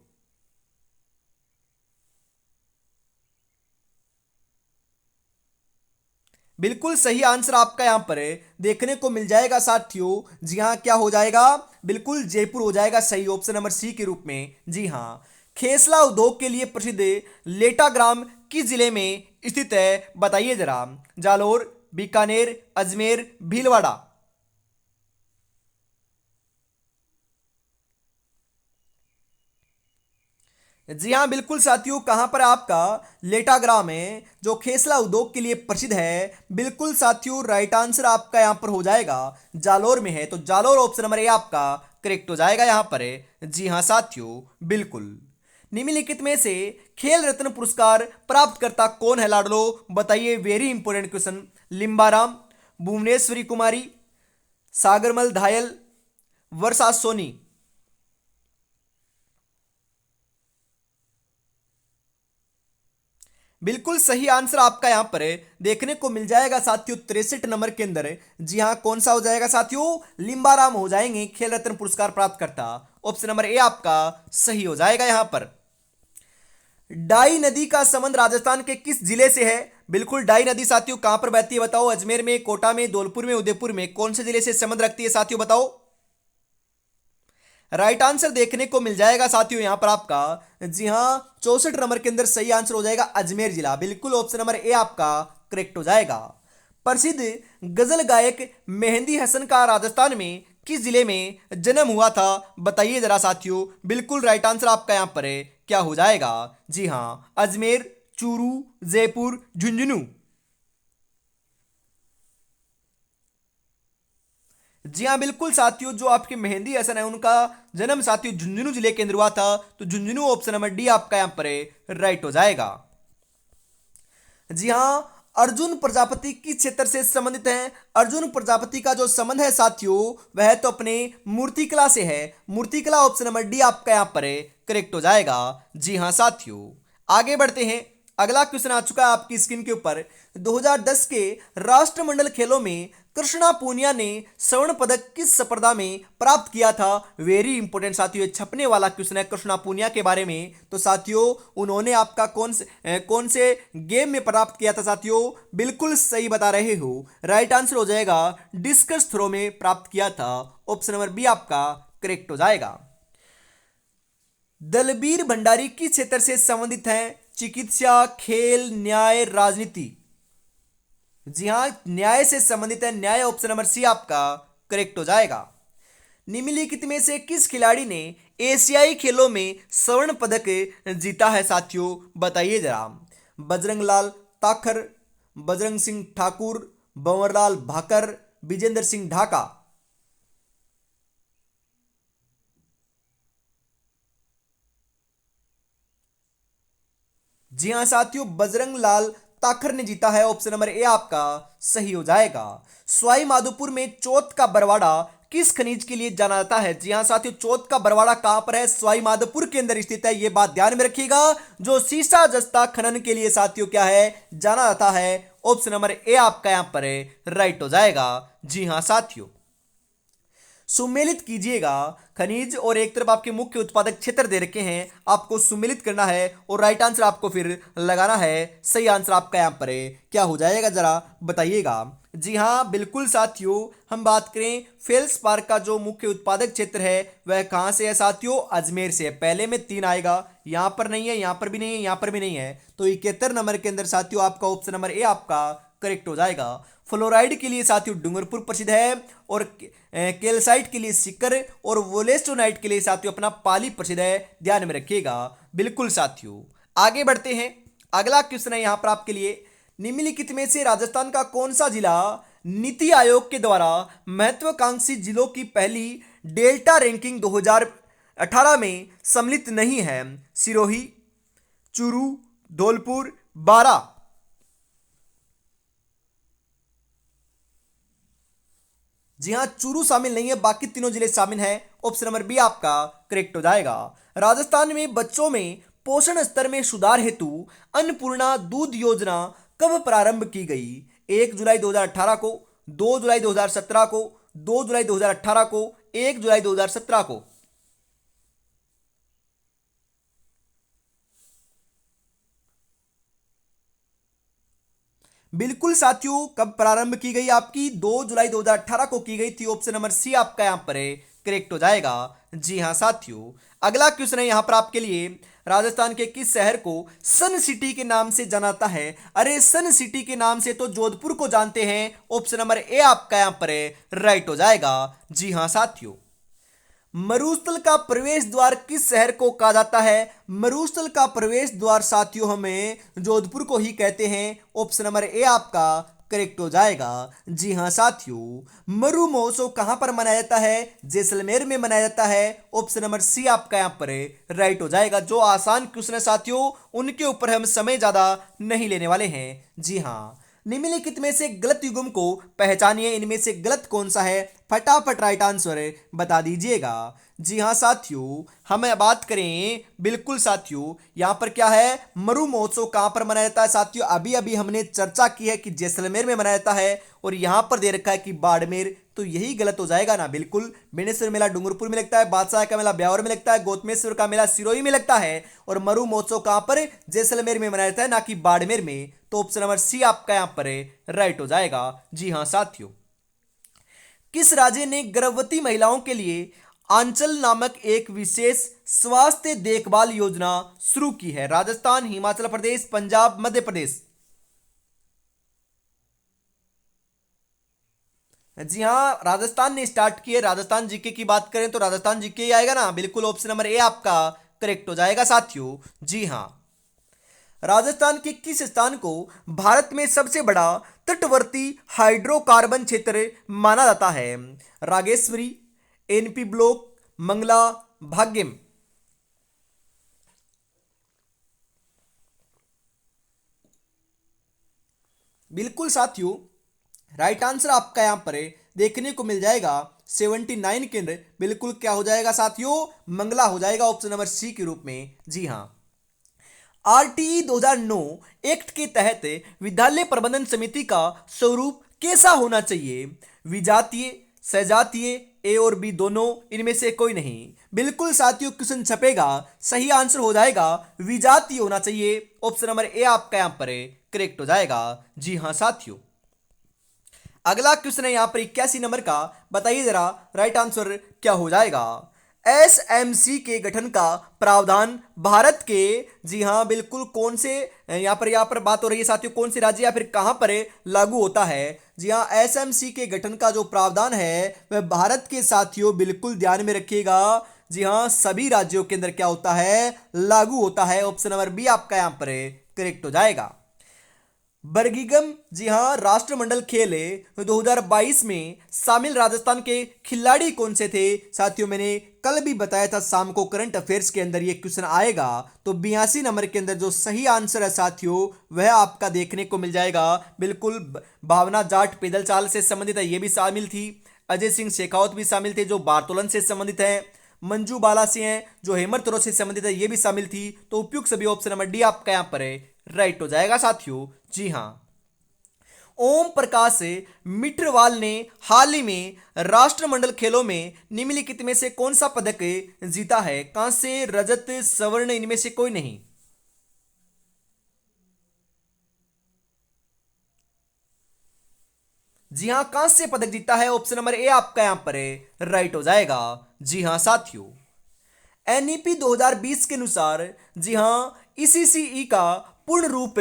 बिल्कुल सही आंसर आपका यहां पर है देखने को मिल जाएगा साथियों। जी हाँ क्या हो जाएगा, बिल्कुल जयपुर हो जाएगा सही, ऑप्शन नंबर सी के रूप में। जी हाँ खेसला उद्योग के लिए प्रसिद्ध लेटा ग्राम किस जिले में स्थित है बताइए जरा, जालोर, बीकानेर, अजमेर, भीलवाड़ा। जी हाँ बिल्कुल साथियों कहां पर आपका लेटा ग्राम है जो खेसला उद्योग के लिए प्रसिद्ध है, बिल्कुल साथियों राइट आंसर आपका यहां पर हो जाएगा जालोर में है, तो जालोर ऑप्शन नंबर ए आपका करेक्ट हो जाएगा यहां पर है। जी हाँ साथियों बिल्कुल। निम्नलिखित में से खेल रत्न पुरस्कार प्राप्त करता कौन है लाडलो? बताइए, very important question. Limbaram, Bhuvneshwari Kumari, Sagarmal Dhayal, Varsha Soni. बिल्कुल सही आंसर आपका यहां पर देखने को मिल जाएगा साथियों 63 नंबर के अंदर। जी हां, कौन सा हो जाएगा साथियों? लिम्बाराम हो जाएंगे खेल रत्न पुरस्कार प्राप्त करता। ऑप्शन नंबर ए आपका सही हो जाएगा यहां पर। डाई नदी का संबंध राजस्थान के किस जिले से है? बिल्कुल, डाई नदी साथियों कहां पर बहती है बताओ? अजमेर में, कोटा में, धौलपुर में, उदयपुर में, कौन से जिले से संबंध रखती है साथियों बताओ? राइट आंसर देखने को मिल जाएगा साथियों यहां पर आपका। जी हां, 64 नंबर के अंदर सही आंसर हो जाएगा अजमेर जिला। बिल्कुल, ऑप्शन नंबर ए आपका करेक्ट हो जाएगा। प्रसिद्ध गजल गायक मेहंदी हसन का राजस्थान में किस जिले में जन्म हुआ था? बताइए जरा साथियों। बिल्कुल राइट आंसर आपका यहां पर है क्या हो जाएगा? जी हां, अजमेर, चूरू, जयपुर, झुंझुनू। जी हाँ, बिल्कुल साथियों, जो आपके मेहंदी हसन है उनका जन्म साथियों झुंझुनू जिले के अंदर हुआ था। तो झुंझुनू ऑप्शन नंबर डी आपका यहां पर राइट हो जाएगा। जी हाँ, अर्जुन प्रजापति किस क्षेत्र से संबंधित हैं? अर्जुन प्रजापति का जो संबंध है साथियों वह तो अपने मूर्तिकला से है। मूर्तिकला ऑप्शन नंबर डी आपका यहां पर करेक्ट हो जाएगा। जी हाँ साथियों, आगे बढ़ते हैं। अगला क्वेश्चन आ चुका है आपकी स्क्रीन के ऊपर। 2010 के राष्ट्रमंडल खेलों में कृष्णा पूनिया ने स्वर्ण पदक किस स्पर्धा में प्राप्त किया था? वेरी इंपॉर्टेंट साथियों, छपने वाला क्वेश्चन है कृष्णा पूनिया के बारे में। तो साथियों, उन्होंने आपका कौन से गेम में प्राप्त किया था साथियों? बिल्कुल सही बता रहे हो, राइट आंसर हो जाएगा डिस्कस थ्रो में प्राप्त किया था। ऑप्शन नंबर बी आपका करेक्ट हो जाएगा। दलबीर भंडारी किस क्षेत्र से संबंधित हैं? चिकित्सा, खेल, न्याय, राजनीति। जी हां, न्याय से संबंधित है। न्याय ऑप्शन नंबर सी आपका करेक्ट हो जाएगा। निम्नलिखित में से किस खिलाड़ी ने एशियाई खेलों में स्वर्ण पदक जीता है साथियों? बताइए जरा। बजरंग लाल ताखर, बजरंग सिंह ठाकुर, भंवरलाल भाकर, विजेंद्र सिंह ढाका। जी हां साथियों, बजरंग लाल ताखर ने जीता है। ऑप्शन नंबर ए आपका सही हो जाएगा। सवाई माधोपुर में चौथ का बरवाड़ा किस खनिज के लिए जाना जाता है? जी हां साथियों, चौथ का बरवाड़ा कहां पर है? सवाई माधोपुर के अंदर स्थित है। यह बात ध्यान में रखिएगा। जो सीसा जस्ता खनन के लिए साथियों क्या है जाना जाता है? ऑप्शन नंबर ए आपका यहां पर राइट हो जाएगा। जी हां साथियों, सुमेलित कीजिएगा खनिज और एक तरफ आपके मुख्य उत्पादक क्षेत्र दे रखे हैं, आपको सुमेलित करना है और राइट आंसर आपको फिर लगाना है। सही आंसर आपका यहां पर क्या हो जाएगा जरा बताइएगा। जी हाँ, बिल्कुल साथियों, हम बात करें फेल्स पार्क का जो मुख्य उत्पादक क्षेत्र है वह कहां से है साथियों? अजमेर से है। पहले में 3 आएगा, यहां पर नहीं है, यहां पर भी नहीं है, यहां पर भी नहीं है। तो 71 नंबर के अंदर साथियों आपका ऑप्शन नंबर ए आपका करेक्ट हो जाएगा। फ्लोराइड के लिए साथियों डूंगरपुर प्रसिद्ध है और कैल्साइट के लिए सीकर और वोलेस्टोनाइट के लिए साथियों अपना पाली प्रसिद्ध है। ध्यान में रखिएगा। बिल्कुल साथियों, आगे बढ़ते हैं। अगला क्वेश्चन है यहां पर आपके लिए। निम्नलिखित में से राजस्थान का कौन सा जिला नीति आयोग के द्वारा महत्वाकांक्षी जिलों की पहली डेल्टा रैंकिंग 2018 में सम्मिलित नहीं है? सिरोही, चूरू, धौलपुर, बारा। जी हां, चूरू शामिल नहीं है, बाकी तीनों जिले शामिल हैं। ऑप्शन नंबर बी आपका करेक्ट हो जाएगा। राजस्थान में बच्चों में पोषण स्तर में सुधार हेतु अन्नपूर्णा दूध योजना कब प्रारंभ की गई? 1 जुलाई 2018 को, 2 जुलाई 2017 को, 2 जुलाई 2018 को, 1 जुलाई 2017 को। बिल्कुल साथियों, कब प्रारंभ की गई आपकी? 2 जुलाई 2018 को की गई थी। ऑप्शन नंबर सी आपका यहां पर करेक्ट हो जाएगा। जी हां साथियों, अगला क्वेश्चन है यहां पर आपके लिए। राजस्थान के किस शहर को सन सिटी के नाम से जाना जाता है? अरे सन सिटी के नाम से तो जोधपुर को जानते हैं। ऑप्शन नंबर ए आपका यहां पर राइट हो जाएगा। जी हां साथियों, मरुस्थल का प्रवेश द्वार किस शहर को कहा जाता है? मरुस्थल का प्रवेश द्वार साथियों हमें जोधपुर को ही कहते हैं। ऑप्शन नंबर ए आपका करेक्ट हो जाएगा। जी हाँ साथियों, मरु महोत्सव कहां पर मनाया जाता है? जैसलमेर में मनाया जाता है। ऑप्शन नंबर सी आपका यहां पर राइट हो जाएगा। जो आसान क्वेश्चन है साथियों, उनके ऊपर हम समय ज्यादा नहीं लेने वाले हैं। जी हाँ, निम्नलिखित में से गलत युग्म को पहचानिए, इनमें से गलत कौन सा है? फटाफट राइट आंसर बता दीजिएगा। जी हाँ साथियों, हम बात करें, बिल्कुल साथियों, यहाँ पर क्या है, मरु महोत्सव कहाँ पर मनाया जाता है? साथियों अभी अभी हमने चर्चा की है कि जैसलमेर में मनाया जाता है, और यहाँ पर दे रखा है कि बाड़मेर, तो यही गलत हो जाएगा ना। बिल्कुल, बेणेश्वर मेला डूंगरपुर में लगता है, बादशाह का मेला ब्यावर में लगता है, गौतमेश्वर का मेला सिरोही में लगता है, और मरु महोत्सव कहाँ पर? जैसलमेर में मनाया जाता है, ना कि बाड़मेर में। तो ऑप्शन नंबर सी आपका यहाँ पर राइट हो जाएगा। जी हाँ साथियों, किस राज्य ने गर्भवती महिलाओं के लिए आंचल नामक एक विशेष स्वास्थ्य देखभाल योजना शुरू की है? राजस्थान, हिमाचल प्रदेश, पंजाब, मध्य प्रदेश। जी हाँ, राजस्थान ने स्टार्ट की है। राजस्थान जीके की बात करें तो राजस्थान जीके ही आएगा ना। बिल्कुल, ऑप्शन नंबर ए आपका करेक्ट हो जाएगा साथियों। जी हाँ, राजस्थान के किस स्थान को भारत में सबसे बड़ा तटवर्ती हाइड्रोकार्बन क्षेत्र माना जाता है? Rageshwari, NP block, Mangala, Bhagyam. बिल्कुल साथियों, राइट आंसर आपका यहां पर देखने को मिल जाएगा 79 केंद्र। बिल्कुल क्या हो जाएगा साथियों? मंगला हो जाएगा ऑप्शन नंबर सी के रूप में। जी हाँ, आरटीई 2009 एक्ट के तहत विद्यालय प्रबंधन समिति का स्वरूप कैसा होना चाहिए? विजातीय, सजातीय, ए और बी दोनों, इनमें से कोई नहीं। बिल्कुल साथियों, क्वेश्चन छपेगा, सही आंसर हो जाएगा विजातीय होना चाहिए। ऑप्शन नंबर ए आपका यहां पर करेक्ट हो जाएगा। जी हाँ साथियों, अगला क्वेश्चन है यहां पर 81 नंबर का। बताइए जरा राइट आंसर क्या हो जाएगा? एसएमसी के गठन का प्रावधान भारत के, जी हाँ बिल्कुल, कौन से, यहाँ पर बात हो रही है साथियों, कौन से राज्य या फिर कहां पर लागू होता है? जी हाँ, एसएमसी के गठन का जो प्रावधान है वह भारत के, साथियों बिल्कुल ध्यान में रखिएगा, जी हाँ सभी राज्यों के अंदर क्या होता है? लागू होता है। ऑप्शन नंबर बी आपका यहाँ पर करेक्ट हो जाएगा। बर्गिंघम, जी हाँ, राष्ट्रमंडल खेल 2022 में शामिल राजस्थान के खिलाड़ी कौन से थे? साथियों मैंने कल भी बताया था, शाम को करंट अफेयर्स के अंदर ये क्वेश्चन आएगा। तो 82 नंबर के अंदर जो सही आंसर है साथियों, वह आपका देखने को मिल जाएगा। बिल्कुल, भावना जाट पैदल चाल से संबंधित है, ये भी शामिल थी। अजय सिंह शेखावत भी शामिल थे, जो बारतोलन से संबंधित है। मंजू बाला सिंह हैं, जो हेमर तरो से संबंधित है, ये भी शामिल थी। तो उपयुक्त सभी ऑप्शन नंबर डी आपका यहाँ पर है राइट हो जाएगा साथियों। जी हाँ, ओम प्रकाश मिट्रवाल ने हाल ही में राष्ट्रमंडल खेलों में निम्नलिखित में से कौन सा पदक जीता है? कांस्य, रजत, स्वर्ण, इनमें से कोई नहीं। जी हाँ, कांस्य पदक जीता है। ऑप्शन नंबर ए आपका यहां पर है राइट हो जाएगा। जी हाँ साथियों, एनईपी 2020 के अनुसार, जी हाँ, ईसीसीई का पूर्ण रूप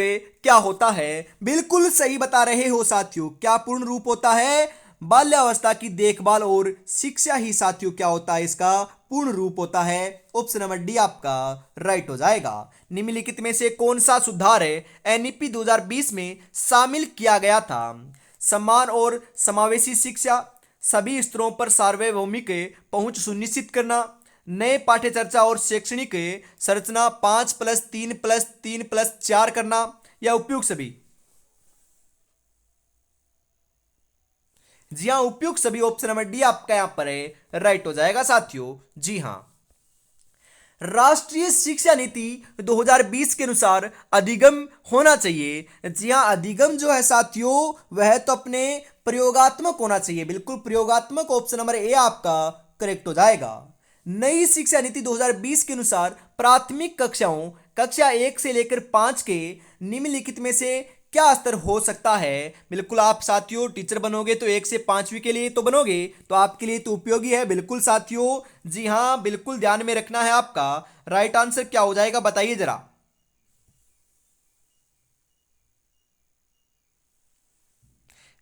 क्या होता है? बिल्कुल सही बता रहे हो साथियों। क्या पूर्ण रूप होता है? बाल्यावस्था की देखभाल और शिक्षा ही साथियों क्या होता है? इसका पूर्ण रूप होता है। ऑप्शन नंबर डी आपका राइट हो जाएगा। निम्नलिखित में से कौन सा सुधार है एनईपी 2020 में शामिल किया गया था? समान और समावेशी शिक्षा, सभी स्तरों पर सार्वभौमिक पहुंच सुनिश्चित करना, नए पाठ्य चर्चा और शैक्षणिक संरचना 5+3+3+4 करना, या उपयुक्त सभी। जी हाँ, उपयुक्त सभी ऑप्शन नंबर डी आपका यहां पर है राइट हो जाएगा साथियों। जी हाँ, राष्ट्रीय शिक्षा नीति 2020 के अनुसार अधिगम होना चाहिए। जी हाँ, अधिगम जो है साथियों, वह तो अपने प्रयोगात्मक होना चाहिए। बिल्कुल प्रयोगात्मक, ऑप्शन नंबर ए आपका करेक्ट हो जाएगा। नई शिक्षा नीति 2020 के अनुसार प्राथमिक कक्षाओं, कक्षा 1 से लेकर 5 के निम्नलिखित में से क्या स्तर हो सकता है? बिल्कुल, आप साथियों टीचर बनोगे तो 1 से 5वीं के लिए तो बनोगे, तो आपके लिए तो उपयोगी है। बिल्कुल साथियों, जी हाँ बिल्कुल ध्यान में रखना है आपका। राइट आंसर क्या हो जाएगा बताइए जरा।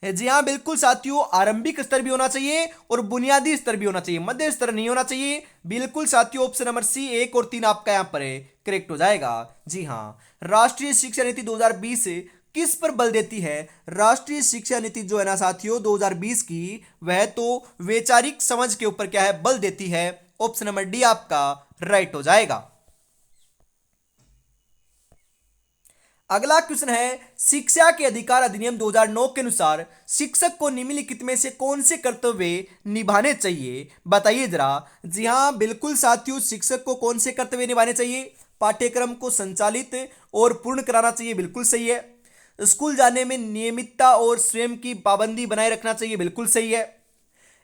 जी हाँ बिल्कुल साथियों, आरंभिक स्तर भी होना चाहिए और बुनियादी स्तर भी होना चाहिए, मध्य स्तर नहीं होना चाहिए। बिल्कुल साथियों, ऑप्शन नंबर सी 1 और 3 आपका यहाँ पर है करेक्ट हो जाएगा। जी हाँ, राष्ट्रीय शिक्षा नीति 2020 किस पर बल देती है राष्ट्रीय शिक्षा नीति जो है ना साथियों 2020 की, वह तो वैचारिक समझ के ऊपर क्या है बल देती है। ऑप्शन नंबर डी आपका राइट हो जाएगा। अगला क्वेश्चन है शिक्षा के अधिकार अधिनियम 2009 के अनुसार शिक्षक को निम्नलिखित में से कौन से कर्तव्य निभाने चाहिए, बताइए जरा। जी हाँ बिल्कुल साथियों, शिक्षक को कौन से कर्तव्य निभाने चाहिए? पाठ्यक्रम को संचालित और पूर्ण कराना चाहिए, बिल्कुल सही है। स्कूल जाने में नियमितता और स्वयं की पाबंदी बनाए रखना चाहिए, बिल्कुल सही है।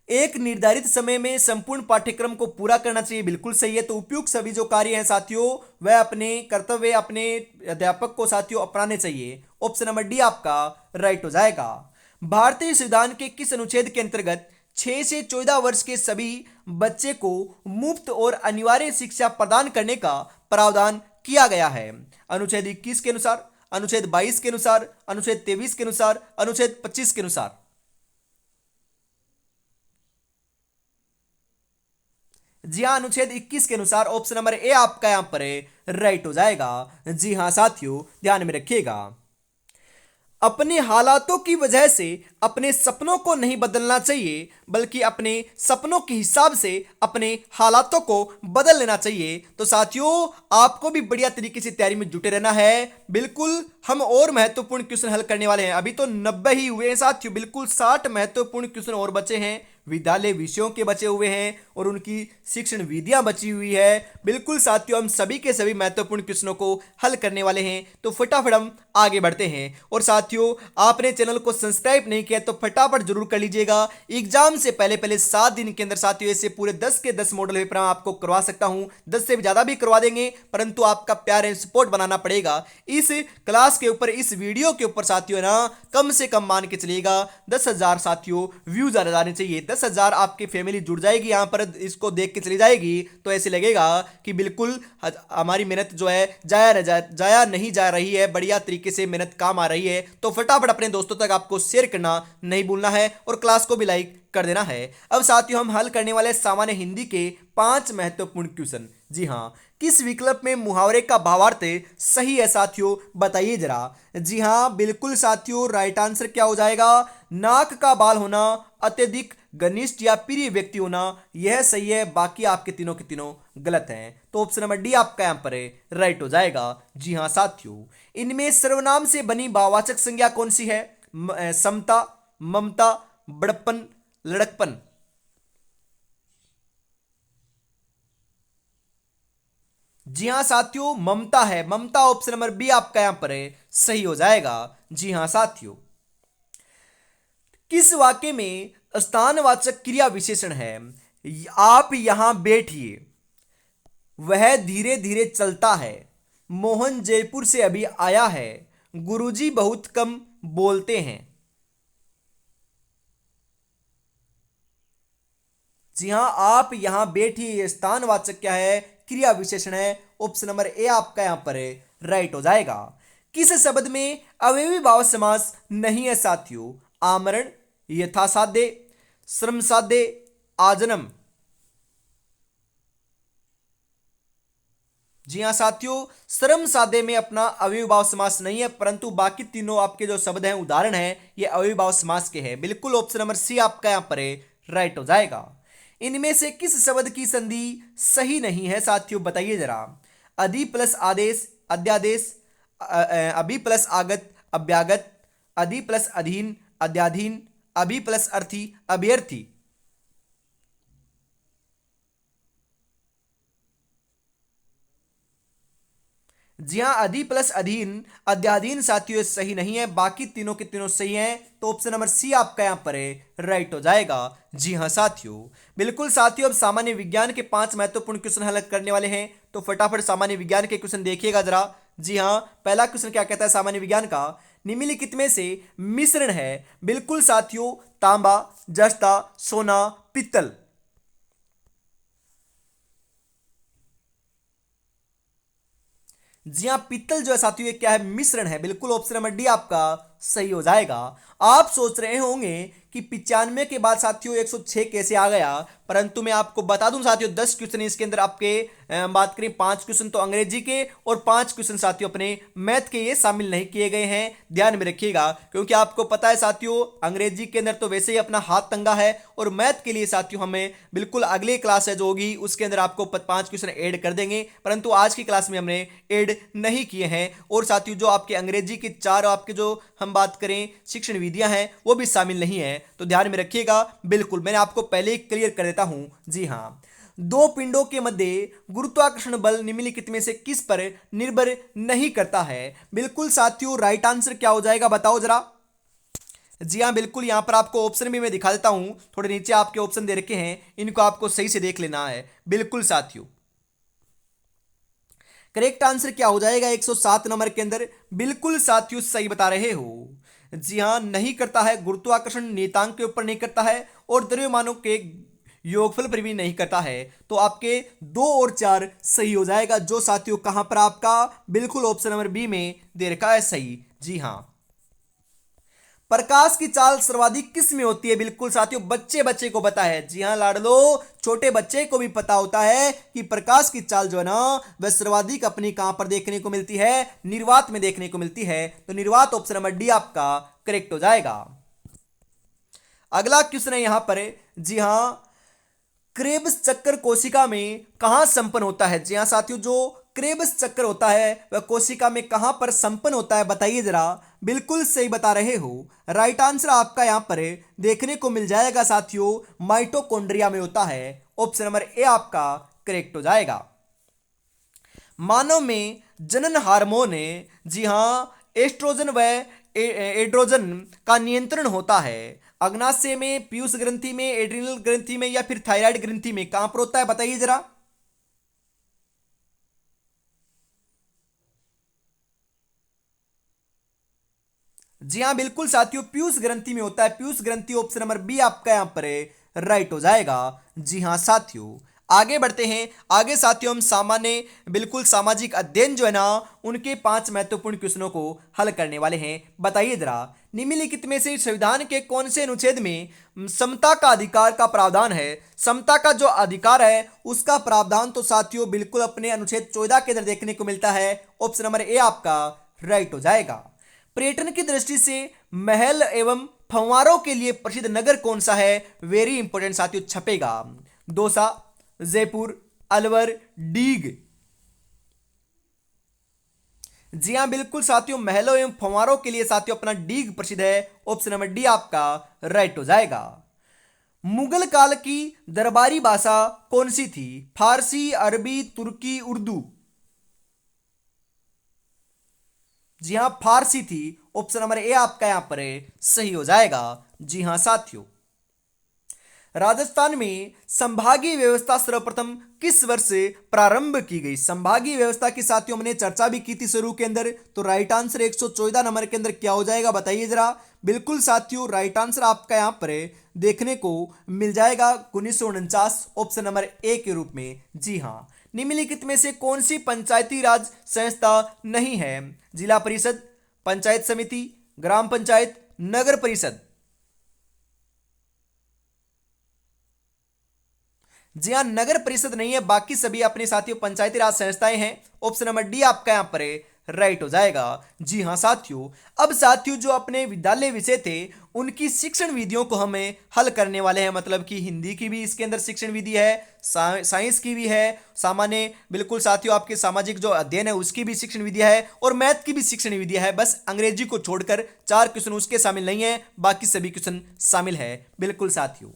एक निर्धारित समय में संपूर्ण पाठ्यक्रम को पूरा करना चाहिए, बिल्कुल सही है। तो उपयुक्त सभी जो कार्य हैं साथियों, वह अपने कर्तव्य अपने अध्यापक को साथियों अपनाने चाहिए। ऑप्शन नंबर डी आपका राइट हो जाएगा। भारतीय संविधान के किस अनुच्छेद के अंतर्गत 6 से 14 वर्ष के सभी बच्चे को मुफ्त और अनिवार्य शिक्षा प्रदान करने का प्रावधान किया गया है? अनुच्छेद 21 के अनुसार, अनुच्छेद 22 के अनुसार, अनुच्छेद 23 के अनुसार, अनुच्छेद 25 के अनुसार। जी हाँ अनुच्छेद 21 के अनुसार ऑप्शन नंबर ए आपका यहां पर राइट हो जाएगा। जी हाँ साथियों ध्यान में रखिएगा, अपने हालातों की वजह से अपने सपनों को नहीं बदलना चाहिए, बल्कि अपने सपनों के हिसाब से अपने हालातों को बदल लेना चाहिए। तो साथियों आपको भी बढ़िया तरीके से तैयारी में जुटे रहना है। बिल्कुल हम और महत्वपूर्ण क्वेश्चन हल करने वाले हैं। अभी तो 90 ही हुए हैं साथियों, बिल्कुल 60 महत्वपूर्ण क्वेश्चन और बचे हैं। विद्यालय विषयों के बचे हुए हैं और उनकी शिक्षण विधियां बची हुई है। बिल्कुल साथियों हम सभी के सभी महत्वपूर्ण क्वेश्चनों को हल करने वाले हैं। तो फटाफट हम आगे बढ़ते हैं। और साथियों आपने चैनल को सब्सक्राइब नहीं किया तो फटाफट जरूर कर लीजिएगा। एग्जाम से पहले पहले 7 दिन के अंदर साथियों ऐसे पूरे 10 के 10 मॉडल पेपर आपको करवा सकता हूं, 10 से ज्यादा भी करवा देंगे, परंतु आपका प्यार एंड सपोर्ट बनाना पड़ेगा। इस क्लास के ऊपर, इस वीडियो के ऊपर साथियों ना कम से कम मान के चलिएगा 10,000 साथियों व्यूज आ जाने चाहिए। 10,000 आपकी फैमिली जुड़ जाएगी यहां पर, इसको देख के चली जाएगी तो ऐसे लगेगा कि बिल्कुल हमारी मेहनत जो है जाया नहीं जा रही है, बढ़िया तरीके से मेहनत काम आ रही है। तो फटाफट अपने दोस्तों तक आपको शेयर करना नहीं भूलना है और क्लास को भी लाइक कर देना है। अब साथियों हम हल करने वाले सामान्य हिंदी के 5 महत्वपूर्ण क्वेश्चन। जी हाँ किस विकल्प में मुहावरे का भावार्थ सही है साथियों, बताइए जरा। जी हाँ बिल्कुल साथियों राइट आंसर क्या हो जाएगा? नाक का बाल होना, अत्यधिक घनिष्ठ या प्रिय व्यक्ति होना, यह सही है। बाकी आपके तीनों के तीनों गलत हैं। तो ऑप्शन नंबर डी आपका यहां पर राइट हो जाएगा। जी हाँ साथियों इनमें सर्वनाम से बनी भाववाचक संज्ञा कौन सी है? समता, ममता, बड़प्पन, लड़कपन। जी हाँ साथियों ममता है, ममता। ऑप्शन नंबर बी आपका यहां पर सही हो जाएगा। जी हाँ साथियों किस वाक्य में स्थानवाचक क्रिया विशेषण है? आप यहां बैठिए, वह धीरे धीरे चलता है, मोहन जयपुर से अभी आया है, गुरुजी बहुत कम बोलते हैं। जी हां आप यहां बैठिए स्थानवाचक क्या है? क्रिया विशेषण है। ऑप्शन नंबर ए आपका यहां पर राइट हो जाएगा। किस शब्द में अवयवी भाव समास नहीं है साथियों? आमरण, यथासाध्य, श्रमसाध्य, आजन्म। जी हाँ साथियों श्रम साध्य में अपना अव्ययीभाव समास नहीं है, परंतु बाकी तीनों आपके जो शब्द हैं उदाहरण हैं ये अव्ययीभाव समास के हैं। बिल्कुल ऑप्शन नंबर सी आपका यहां पर राइट हो जाएगा। इनमें से किस शब्द की संधि सही नहीं है साथियों, बताइए जरा। अधि प्लस आदेश, अध्यादेश, अभि प्लस आगत, अभ्यागत, अधि प्लस अधीन, अध्याधीन, अभि प्लस अर्थी, अभ्यर्थी। जी हाँ अधि प्लस अधीन, अध्याधीन साथियों सही नहीं है। बाकी तीनों के तीनों सही हैं। तो ऑप्शन नंबर सी आपका यहां पर राइट हो जाएगा। जी हाँ साथियों बिल्कुल साथियों अब सामान्य विज्ञान के 5 महत्वपूर्ण क्वेश्चन हल करने वाले हैं। तो फटाफट सामान्य विज्ञान के क्वेश्चन देखिएगा जरा। जी हाँ पहला क्वेश्चन क्या कहता है सामान्य विज्ञान का? निम्नलिखित में से मिश्रण है? बिल्कुल साथियों तांबा, जस्ता, सोना, पित्तल। जी हाँ पित्तल जो है साथियों ये क्या है? मिश्रण है। बिल्कुल ऑप्शन नंबर डी आपका सही हो जाएगा। आप सोच रहे होंगे कि 95 के बाद साथियों 106 कैसे आ गया, परंतु मैं आपको बता दूं साथियों 10 क्वेश्चन इसके अंदर आपके बात करें 5 क्वेश्चन तो अंग्रेजी के और 5 क्वेश्चन साथियों अपने मैथ के ये शामिल नहीं किए गए हैं, ध्यान में रखिएगा। क्योंकि आपको पता है साथियों अंग्रेजी के अंदर तो वैसे ही अपना हाथ तंगा है, और मैथ के लिए साथियों हमें बिल्कुल अगली क्लास है जो होगी उसके अंदर आपको 5 क्वेश्चन ऐड कर देंगे, परंतु आज की क्लास में हमने ऐड नहीं किए हैं। और साथियों जो आपके अंग्रेजी के 4 आपके जो हम बात करें शिक्षण विधियां हैं वो भी शामिल नहीं है, तो ध्यान में रखिएगा। बिल्कुल मैंने आपको पहले ही क्लियर कर देता हूं। जी हां, दो पिंडों के मध्य गुरुत्वाकर्षण बल निम्नलिखित में से किस पर निर्भर नहीं करता है? बिल्कुल साथियों राइट आंसर क्या हो जाएगा बताओ जरा। जी हाँ बिल्कुल, यहां पर आपको ऑप्शन भी मैं दिखा देता हूं, थोड़े नीचे आपके ऑप्शन दे रखे हैं, इनको आपको सही से देख लेना है। बिल्कुल साथियों करेक्ट आंसर क्या हो जाएगा 107 नंबर के अंदर? बिल्कुल साथियों सही बता रहे हो। जी हां, नहीं करता है, गुरुत्वाकर्षण नियतांक के ऊपर नहीं करता है और द्रव्यमानों के योगफल पर भी नहीं करता है, तो आपके 2 और 4 सही हो जाएगा, जो साथियों कहां पर आपका बिल्कुल ऑप्शन नंबर बी में दे रखा है सही। जी हां, प्रकाश की चाल सर्वाधिक किस में होती है? बिल्कुल साथियों बच्चे बच्चे को पता है। जी हां लाडलो, छोटे बच्चे को भी पता होता है कि प्रकाश की चाल जो है ना वह सर्वाधिक अपनी कहां पर देखने को मिलती है? निर्वात में देखने को मिलती है, तो निर्वात ऑप्शन नंबर डी आपका करेक्ट हो जाएगा। अगला क्वेश्चन है यहां पर। जी हां, क्रेब्स चक्कर कोशिका में कहां संपन्न होता है? जी हां साथियों, जो क्रेब्स चक्कर होता है वह कोशिका में कहां पर संपन्न होता है बताइए जरा। बिल्कुल सही बता रहे हो। राइट आंसर आपका यहां पर देखने को मिल जाएगा साथियों, माइटोकॉन्ड्रिया में होता है, ऑप्शन नंबर ए आपका करेक्ट हो जाएगा। मानव में जनन हार्मोन है, जी हां एस्ट्रोजन व एड्रोजन का नियंत्रण होता है अग्नाशय में, पीयूष ग्रंथि में, एड्रिनल ग्रंथि में या फिर थायराइड ग्रंथि में, कहां पर होता है बताइए जरा। जी हाँ बिल्कुल साथियों पीयूष ग्रंथि में होता है, पीयूष ग्रंथि ऑप्शन नंबर बी आपका यहां पर राइट हो जाएगा। जी हाँ साथियों आगे बढ़ते हैं। आगे साथियों हम सामान्य बिल्कुल सामाजिक अध्ययन जो है ना उनके 5 महत्वपूर्ण क्वेश्चनों को हल करने वाले हैं, बताइए जरा। निम्नलिखित में से संविधान के कौन से अनुच्छेद में समता का अधिकार का प्रावधान है? समता का जो अधिकार है उसका प्रावधान तो साथियों बिल्कुल अपने अनुच्छेद 14 के अंदर देखने को मिलता है, ऑप्शन नंबर ए आपका राइट हो जाएगा। पर्यटन की दृष्टि से महल एवं फव्वारों के लिए प्रसिद्ध नगर कौन सा है? वेरी इंपॉर्टेंट साथियों छपेगा। दौसा, जयपुर, अलवर, डीग। जी हां बिल्कुल साथियों महलों एवं फव्वारों के लिए साथियों अपना डीग प्रसिद्ध है, ऑप्शन नंबर डी आपका राइट हो जाएगा। मुगल काल की दरबारी भाषा कौन सी थी? फारसी, अरबी, तुर्की, उर्दू। जी हां फारसी थी, ऑप्शन नंबर ए आपका यहां पर सही हो जाएगा। जी हां साथियों राजस्थान में संभागीय व्यवस्था सर्वप्रथम किस वर्ष से प्रारंभ की गई? संभागीय व्यवस्था की साथियों हमने चर्चा भी की थी शुरू के अंदर, तो राइट आंसर 114 नंबर के अंदर क्या हो जाएगा बताइए जरा। बिल्कुल साथियों राइट आंसर आपका यहां पर देखने को मिल जाएगा 1949 ऑप्शन नंबर ए के रूप में। जी हां, निम्नलिखित में से कौन सी पंचायती राज संस्था नहीं है? जिला परिषद, पंचायत समिति, ग्राम पंचायत, नगर परिषद। जी हां नगर परिषद नहीं है, बाकी सभी अपने साथियों पंचायती राज संस्थाएं हैं, ऑप्शन नंबर डी आपका यहां पर राइट हो जाएगा। जी हां साथियों, अब साथियों जो अपने विद्यालय विषय थे उनकी शिक्षण विधियों को हमें हल करने वाले हैं, मतलब कि हिंदी की भी इसके अंदर शिक्षण विधि है, साइंस की भी है, सामान्य बिल्कुल साथियों आपके सामाजिक जो अध्ययन है उसकी भी शिक्षण विधि है, और मैथ की भी शिक्षण विधि है। बस अंग्रेजी को छोड़कर 4 क्वेश्चन उसके शामिल नहीं है, बाकी सभी क्वेश्चन शामिल है। बिल्कुल साथियों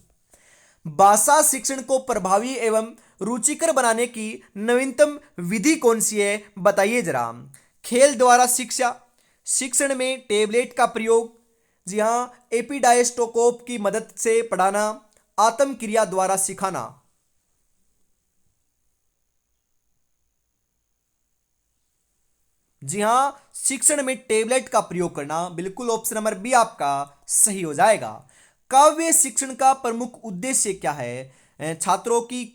भाषा शिक्षण को प्रभावी एवं रुचिकर बनाने की नवीनतम विधि कौन सी है बताइए जरा। खेल द्वारा शिक्षा, शिक्षण में टेबलेट का प्रयोग, जी हां एपिडायस्टोकोप की मदद से पढ़ाना, आत्म क्रिया द्वारा सिखाना। जी हां शिक्षण में टेबलेट का प्रयोग करना, बिल्कुल ऑप्शन नंबर बी आपका सही हो जाएगा। काव्य शिक्षण का प्रमुख उद्देश्य क्या है? छात्रों की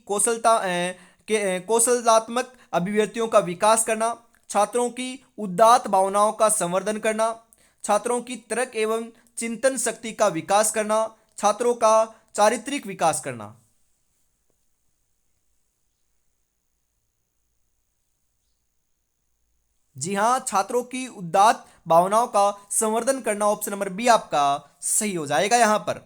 कौशलात्मक अभिव्यक्तियों का विकास करना, छात्रों की उदात्त भावनाओं का संवर्धन करना, छात्रों की तर्क एवं चिंतन शक्ति का विकास करना, छात्रों का चारित्रिक विकास करना। जी हाँ, छात्रों की उदात्त भावनाओं का संवर्धन करना, ऑप्शन नंबर बी आपका सही हो जाएगा यहां पर।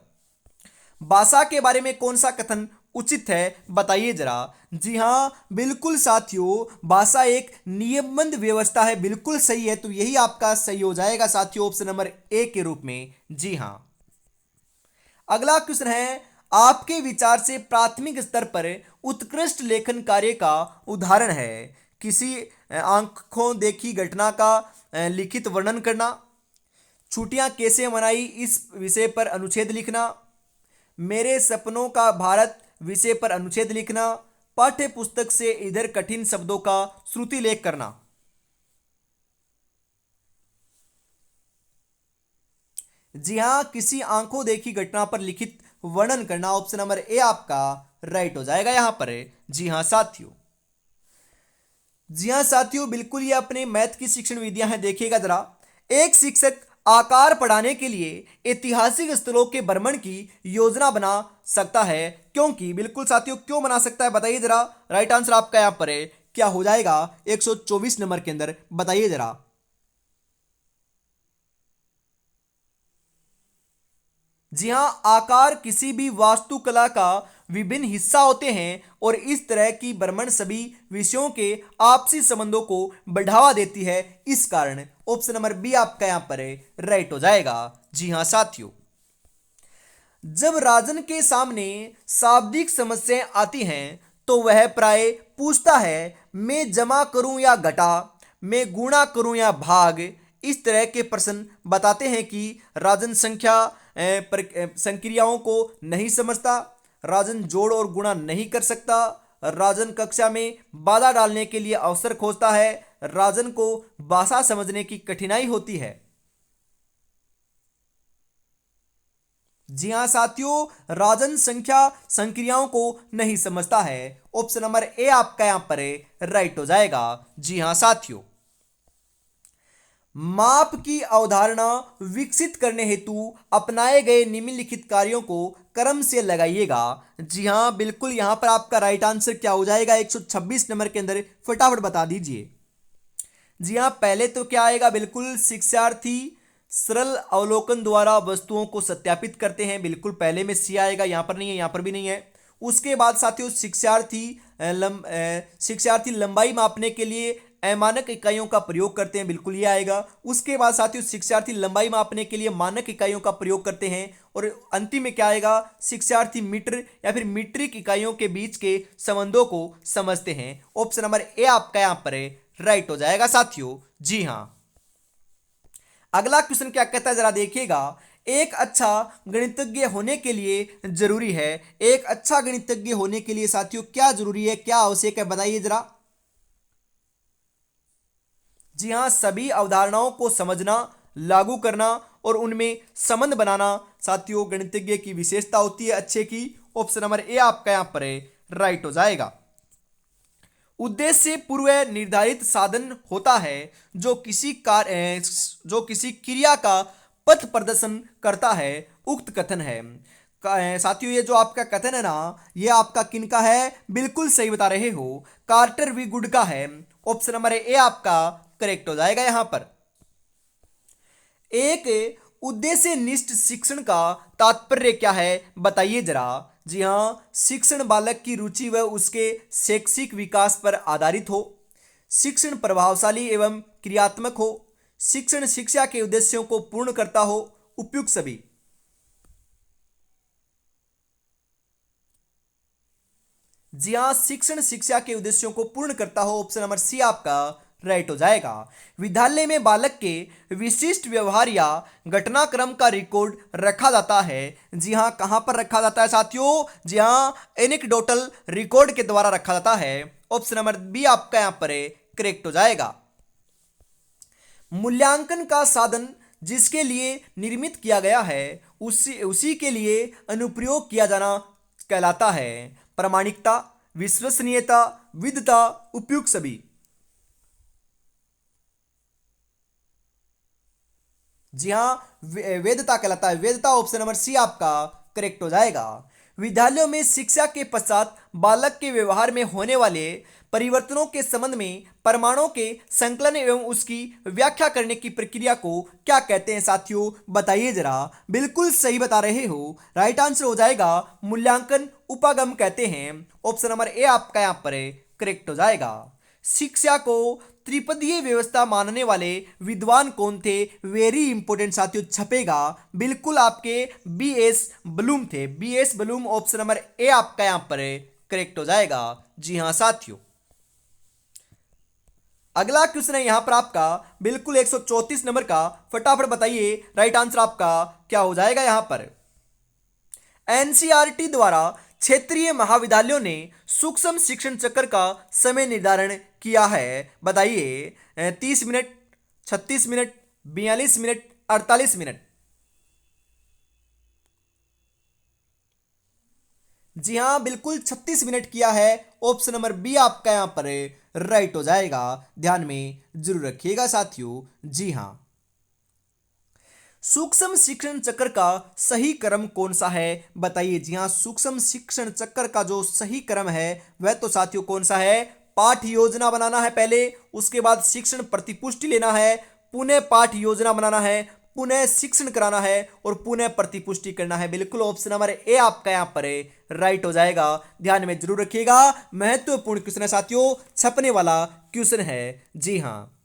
भाषा के बारे में कौन सा कथन उचित है बताइए जरा। जी हाँ बिल्कुल साथियों, भाषा एक नियमबद्ध व्यवस्था है, बिल्कुल सही है, तो यही आपका सही हो जाएगा साथियों, ऑप्शन नंबर ए के रूप में। जी हाँ। अगला क्वेश्चन है, आपके विचार से प्राथमिक स्तर पर उत्कृष्ट लेखन कार्य का उदाहरण है। किसी आंखों देखी घटना का लिखित वर्णन करना, छुट्टियां कैसे मनाई इस विषय पर अनुच्छेद लिखना, मेरे सपनों का भारत विषय पर अनुच्छेद लिखना, पाठ्य पुस्तक से इधर कठिन शब्दों का श्रुति लेख करना। जी हाँ, किसी आंखों देखी घटना पर लिखित वर्णन करना, ऑप्शन नंबर ए आपका राइट हो जाएगा यहां पर। जी हाँ साथियों। जी हाँ साथियों, बिल्कुल ये अपने मैथ की शिक्षण विधियां हैं, देखिएगा जरा। एक शिक्षक आकार पढ़ाने के लिए ऐतिहासिक स्थलों के भ्रमण की योजना बना सकता है, क्योंकि बिल्कुल साथियों क्यों बना सकता है बताइए जरा। राइट आंसर आपका यहां पर है, क्या हो जाएगा 124 नंबर के अंदर, बताइए जरा। जी हाँ, आकार किसी भी वास्तुकला का विभिन्न हिस्सा होते हैं और इस तरह की भ्रमण सभी विषयों के आपसी संबंधों को बढ़ावा देती है, इस कारण ऑप्शन नंबर बी आपका यहां पर है राइट हो जाएगा। जी हाँ साथियों। जब राजन के सामने शाब्दिक समस्याएं आती हैं तो वह प्राय पूछता है, मैं जमा करूं या घटा, मैं गुणा करूं या भाग। इस तरह के प्रश्न बताते हैं कि राजन संक्रियाओं को नहीं समझता, राजन जोड़ और गुणा नहीं कर सकता, राजन कक्षा में बाधा डालने के लिए अवसर खोजता है, राजन को भाषा समझने की कठिनाई होती है। जी हाँ साथियों, राजन संख्या संक्रियाओं को नहीं समझता है, ऑप्शन नंबर ए आपका यहां पर राइट हो जाएगा। जी हाँ साथियों। माप की अवधारणा विकसित करने हेतु अपनाए गए निम्नलिखित कार्यों को क्रम से लगाइएगा। जी हाँ बिल्कुल, यहां पर आपका राइट आंसर क्या हो जाएगा 126 नंबर के अंदर, फटाफट बता दीजिए। जी हाँ, पहले तो क्या आएगा, बिल्कुल शिक्षार्थी सरल अवलोकन द्वारा वस्तुओं को सत्यापित करते हैं, बिल्कुल पहले में सी आएगा, यहां पर नहीं है, यहां पर भी नहीं है। उसके बाद साथियों शिक्षार्थी लंबाई मापने के लिए अमानक इकाइयों का प्रयोग करते हैं, बिल्कुल ये आएगा। उसके बाद साथियों शिक्षार्थी लंबाई मापने के लिए मानक इकाइयों का प्रयोग करते हैं, और अंतिम में क्या आएगा, शिक्षार्थी मीटर या फिर मीट्रिक इकाइयों के बीच के संबंधों को समझते हैं। ऑप्शन नंबर ए आपका यहां पर है राइट हो जाएगा साथियों। जी हां। अगला क्वेश्चन क्या कहता है जरा देखिएगा। एक अच्छा गणितज्ञ होने के लिए जरूरी है, एक अच्छा गणितज्ञ होने के लिए साथियों क्या जरूरी है, क्या आवश्यक है बताइए जरा। जी हां, सभी अवधारणाओं को समझना, लागू करना और उनमें संबंध बनाना साथियों गणितज्ञ की विशेषता होती है अच्छे की। ऑप्शन नंबर ए आपका यहां पर है राइट हो जाएगा। उद्देश्य पूर्व निर्धारित साधन होता है जो किसी क्रिया का पथ प्रदर्शन करता है, उक्त कथन है। साथियों ये जो आपका कथन है ना, ये आपका किनका है, बिल्कुल सही बता रहे हो, कार्टर वी गुड का है। ऑप्शन नंबर ए आपका करेक्ट हो जाएगा यहां पर। एक उद्देश्यनिष्ठ शिक्षण का तात्पर्य क्या है बताइए जरा। जी हाँ, शिक्षण बालक की रुचि व उसके शैक्षिक विकास पर आधारित हो, शिक्षण प्रभावशाली एवं क्रियात्मक हो, शिक्षण शिक्षा के उद्देश्यों को पूर्ण करता हो, उपयुक्त सभी। जी हाँ, शिक्षण शिक्षा के उद्देश्यों को पूर्ण करता हो, ऑप्शन नंबर सी आपका राइट हो जाएगा। विद्यालय में बालक के विशिष्ट व्यवहार या घटनाक्रम का रिकॉर्ड रखा जाता है। जी हाँ, कहां पर रखा जाता है साथियों, जी हाँ एनेक्डोटल रिकॉर्ड के द्वारा रखा जाता है। ऑप्शन नंबर बी आपका यहां पर करेक्ट हो जाएगा। मूल्यांकन का साधन जिसके लिए निर्मित किया गया है उसी उसी के लिए अनुप्रयोग किया जाना कहलाता है। प्रामाणिकता, विश्वसनीयता, विधता, उपयुक्त सभी। जी हाँ, वेदता कहलाता है। वेदता ऑप्शन नंबर सी आपका करेक्ट हो जाएगा। विद्यालयों में शिक्षा के पश्चात बालक के व्यवहार में होने वाले परिवर्तनों के संबंध में प्रमाणों के संकलन एवं उसकी व्याख्या करने की प्रक्रिया को क्या कहते हैं साथियों, बताइए जरा। बिल्कुल सही बता रहे हो। राइट आंसर हो जाएगा मूल्यांकन उपागम कहते हैं। ऑप्शन नंबर ए आपका यहाँ पर करेक्ट हो जाएगा। शिक्षा को त्रिपदीय व्यवस्था मानने वाले विद्वान कौन थे, वेरी इंपॉर्टेंट साथियों, छपेगा। बिल्कुल आपके बी एस ब्लूम थे। B S Bloom option number A आपका यहां पर करेक्ट हो जाएगा। जी हां साथियों, अगला क्वेश्चन है यहां पर आपका बिल्कुल 134 नंबर का। फटाफट बताइए राइट आंसर आपका क्या हो जाएगा। यहां पर एनसीईआरटी द्वारा क्षेत्रीय महाविद्यालयों ने सूक्ष्म शिक्षण चक्र का समय निर्धारण किया है, बताइए। 30 मिनट, 36 मिनट, 42 मिनट, 48 मिनट। जी हाँ, बिल्कुल 36 मिनट किया है। ऑप्शन नंबर बी आपका यहां पर राइट हो जाएगा। ध्यान में जरूर रखिएगा साथियों। जी हाँ, सूक्ष्म शिक्षण चक्र का सही क्रम कौन सा है, बताइए। जी हाँ, सूक्ष्म शिक्षण चक्र का जो सही क्रम है वह तो साथियों कौन सा है, पाठ योजना बनाना है पहले, उसके बाद शिक्षण प्रतिपुष्टि लेना है, पुनः पाठ योजना बनाना है, पुनः शिक्षण कराना है और पुनः प्रतिपुष्टि करना है। बिल्कुल ऑप्शन नंबर ए आपका यहाँ पर राइट हो जाएगा। ध्यान में जरूर रखिएगा, महत्वपूर्ण क्वेश्चन है साथियों, छपने वाला क्वेश्चन है। जी हाँ,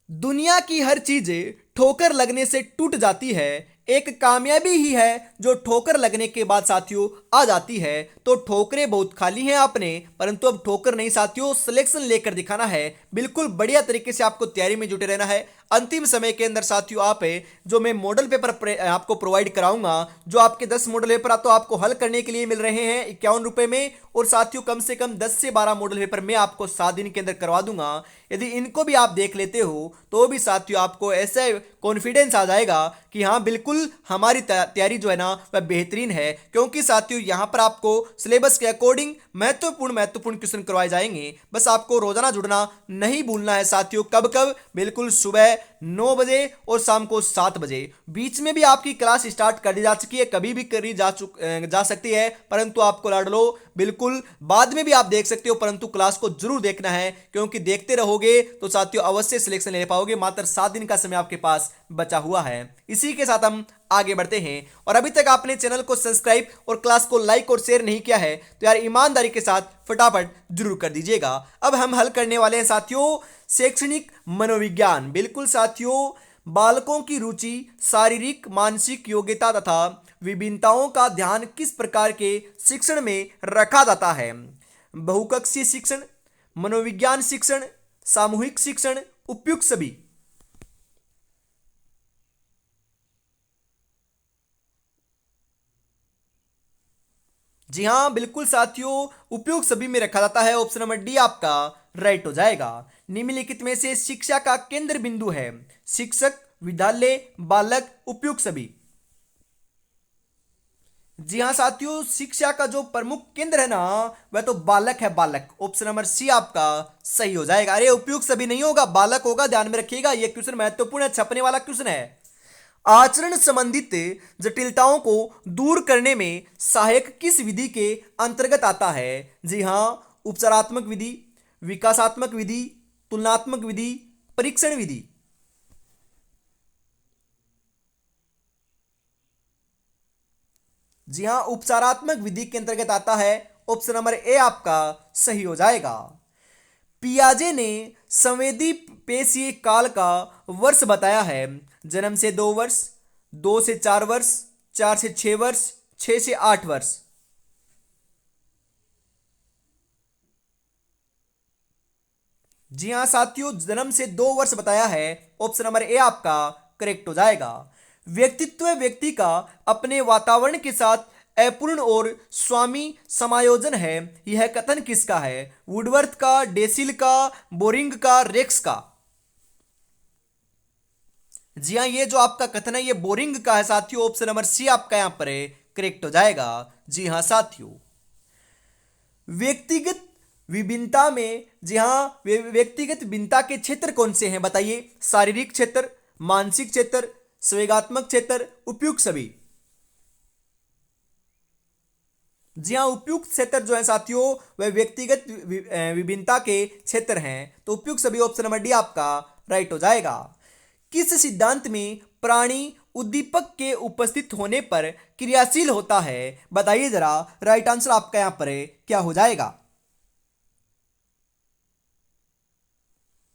दुनिया की हर चीज ठोकर लगने से टूट जाती है, एक कामयाबी ही है जो ठोकर लगने के बाद साथियों आ जाती है। तो ठोकरें बहुत खाली हैं आपने, परंतु अब ठोकर नहीं साथियों, सिलेक्शन लेकर दिखाना है। बिल्कुल बढ़िया तरीके से आपको तैयारी में जुटे रहना है। अंतिम समय के अंदर साथियों आप जो मैं मॉडल पेपर आपको प्रोवाइड कराऊंगा, जो आपके 10 मॉडल पेपर तो आपको हल करने के लिए मिल रहे हैं 51 रुपए में, और साथियों कम से कम 10 से 12 मॉडल पेपर मैं आपको 7 दिन के अंदर करवा दूंगा। यदि इनको भी आप देख लेते हो तो भी साथियों आपको ऐसे कॉन्फिडेंस आ जाएगा कि हाँ बिल्कुल हमारी तैयारी जो है ना वह बेहतरीन है। क्योंकि साथियों यहाँ पर आपको सिलेबस के अकॉर्डिंग महत्वपूर्ण महत्वपूर्ण क्वेश्चन करवाए जाएंगे। बस आपको रोजाना जुड़ना नहीं भूलना है साथियों। कब कब, बिल्कुल सुबह 9 बजे और शाम को 7 बजे। बीच में भी आपकी क्लास स्टार्ट कर दी जा चुकी है, कभी भी करी जा सकती है, परंतु आपको लड़ लो बिल्कुल बाद में भी आप देख सकते हो, परंतु क्लास को जरूर देखना है। क्योंकि देखते रहोगे तो साथियों अवश्य सिलेक्शन ले पाओगे। मात्र 7 दिन का समय आपके पास बचा हुआ है। इसी के साथ हम आगे बढ़ते हैं। और अभी तक आपने चैनल को सब्सक्राइब और क्लास को लाइक और शेयर नहीं किया है तो यार ईमानदारी के साथ फटाफट जरूर कर दीजिएगा। अब हम हल करने वाले हैं साथियों शैक्षणिक मनोविज्ञान। बिल्कुल साथियों, बालकों की रुचि, शारीरिक मानसिक योग्यता तथा विभिन्नताओं का ध्यान किस प्रकार के शिक्षण में रखा जाता है, बहुकक्षीय शिक्षण, मनोविज्ञान शिक्षण, सामूहिक शिक्षण, उपयुक्त सभी। जी हाँ, बिल्कुल साथियों उपयुक्त सभी में रखा जाता है। ऑप्शन नंबर डी आपका राइट हो जाएगा। निम्नलिखित में से शिक्षा का केंद्र बिंदु है, शिक्षक, विद्यालय, बालक, उपयुक्त सभी। जी हाँ साथियों, शिक्षा का जो प्रमुख केंद्र है ना वह तो बालक है, बालक। ऑप्शन नंबर सी आपका सही हो जाएगा। अरे उपयुक्त सभी नहीं होगा, बालक होगा, ध्यान में रखिएगा। यह क्वेश्चन महत्वपूर्ण है, छपने वाला क्वेश्चन है। आचरण संबंधित जटिलताओं को दूर करने में सहायक किस विधि के अंतर्गत आता है? जी हाँ, उपचारात्मक विधि, विकासात्मक विधि, तुलनात्मक विधि, परीक्षण विधि। जी हाँ, उपचारात्मक विधि के अंतर्गत आता है। ऑप्शन नंबर ए आपका सही हो जाएगा। पियाजे ने संवेदी पेशीय काल का वर्ष बताया है, जन्म से 2 वर्ष, 2 से 4 वर्ष, 4 से 6 वर्ष, 6 से 8 वर्ष। जी हाँ साथियों, जन्म से 2 वर्ष बताया है। ऑप्शन नंबर ए आपका करेक्ट हो जाएगा। व्यक्तित्व व्यक्ति का अपने वातावरण के साथ अपूर्ण और स्वामी समायोजन है, यह कथन किसका है? वुडवर्थ का, डेसिल का, बोरिंग का, रेक्स का? जी हाँ, ये जो आपका कथन है ये बोरिंग का है साथियों। ऑप्शन नंबर सी आपका यहां पर करेक्ट हो जाएगा। जी हाँ साथियों, व्यक्तिगत विभिन्नता में, जी हाँ व्यक्तिगत भिन्नता के क्षेत्र कौन से हैं बताइए? शारीरिक क्षेत्र, मानसिक क्षेत्र, संवेगात्मक क्षेत्र, उपयुक्त सभी। जी हाँ, उपयुक्त क्षेत्र जो है साथियों वह व्यक्तिगत विभिन्नता के क्षेत्र हैं। तो उपयुक्त सभी ऑप्शन नंबर डी आपका राइट हो जाएगा। किस सिद्धांत में प्राणी उद्दीपक के उपस्थित होने पर क्रियाशील होता है, बताइए जरा। राइट आंसर आपका यहां पर क्या हो जाएगा।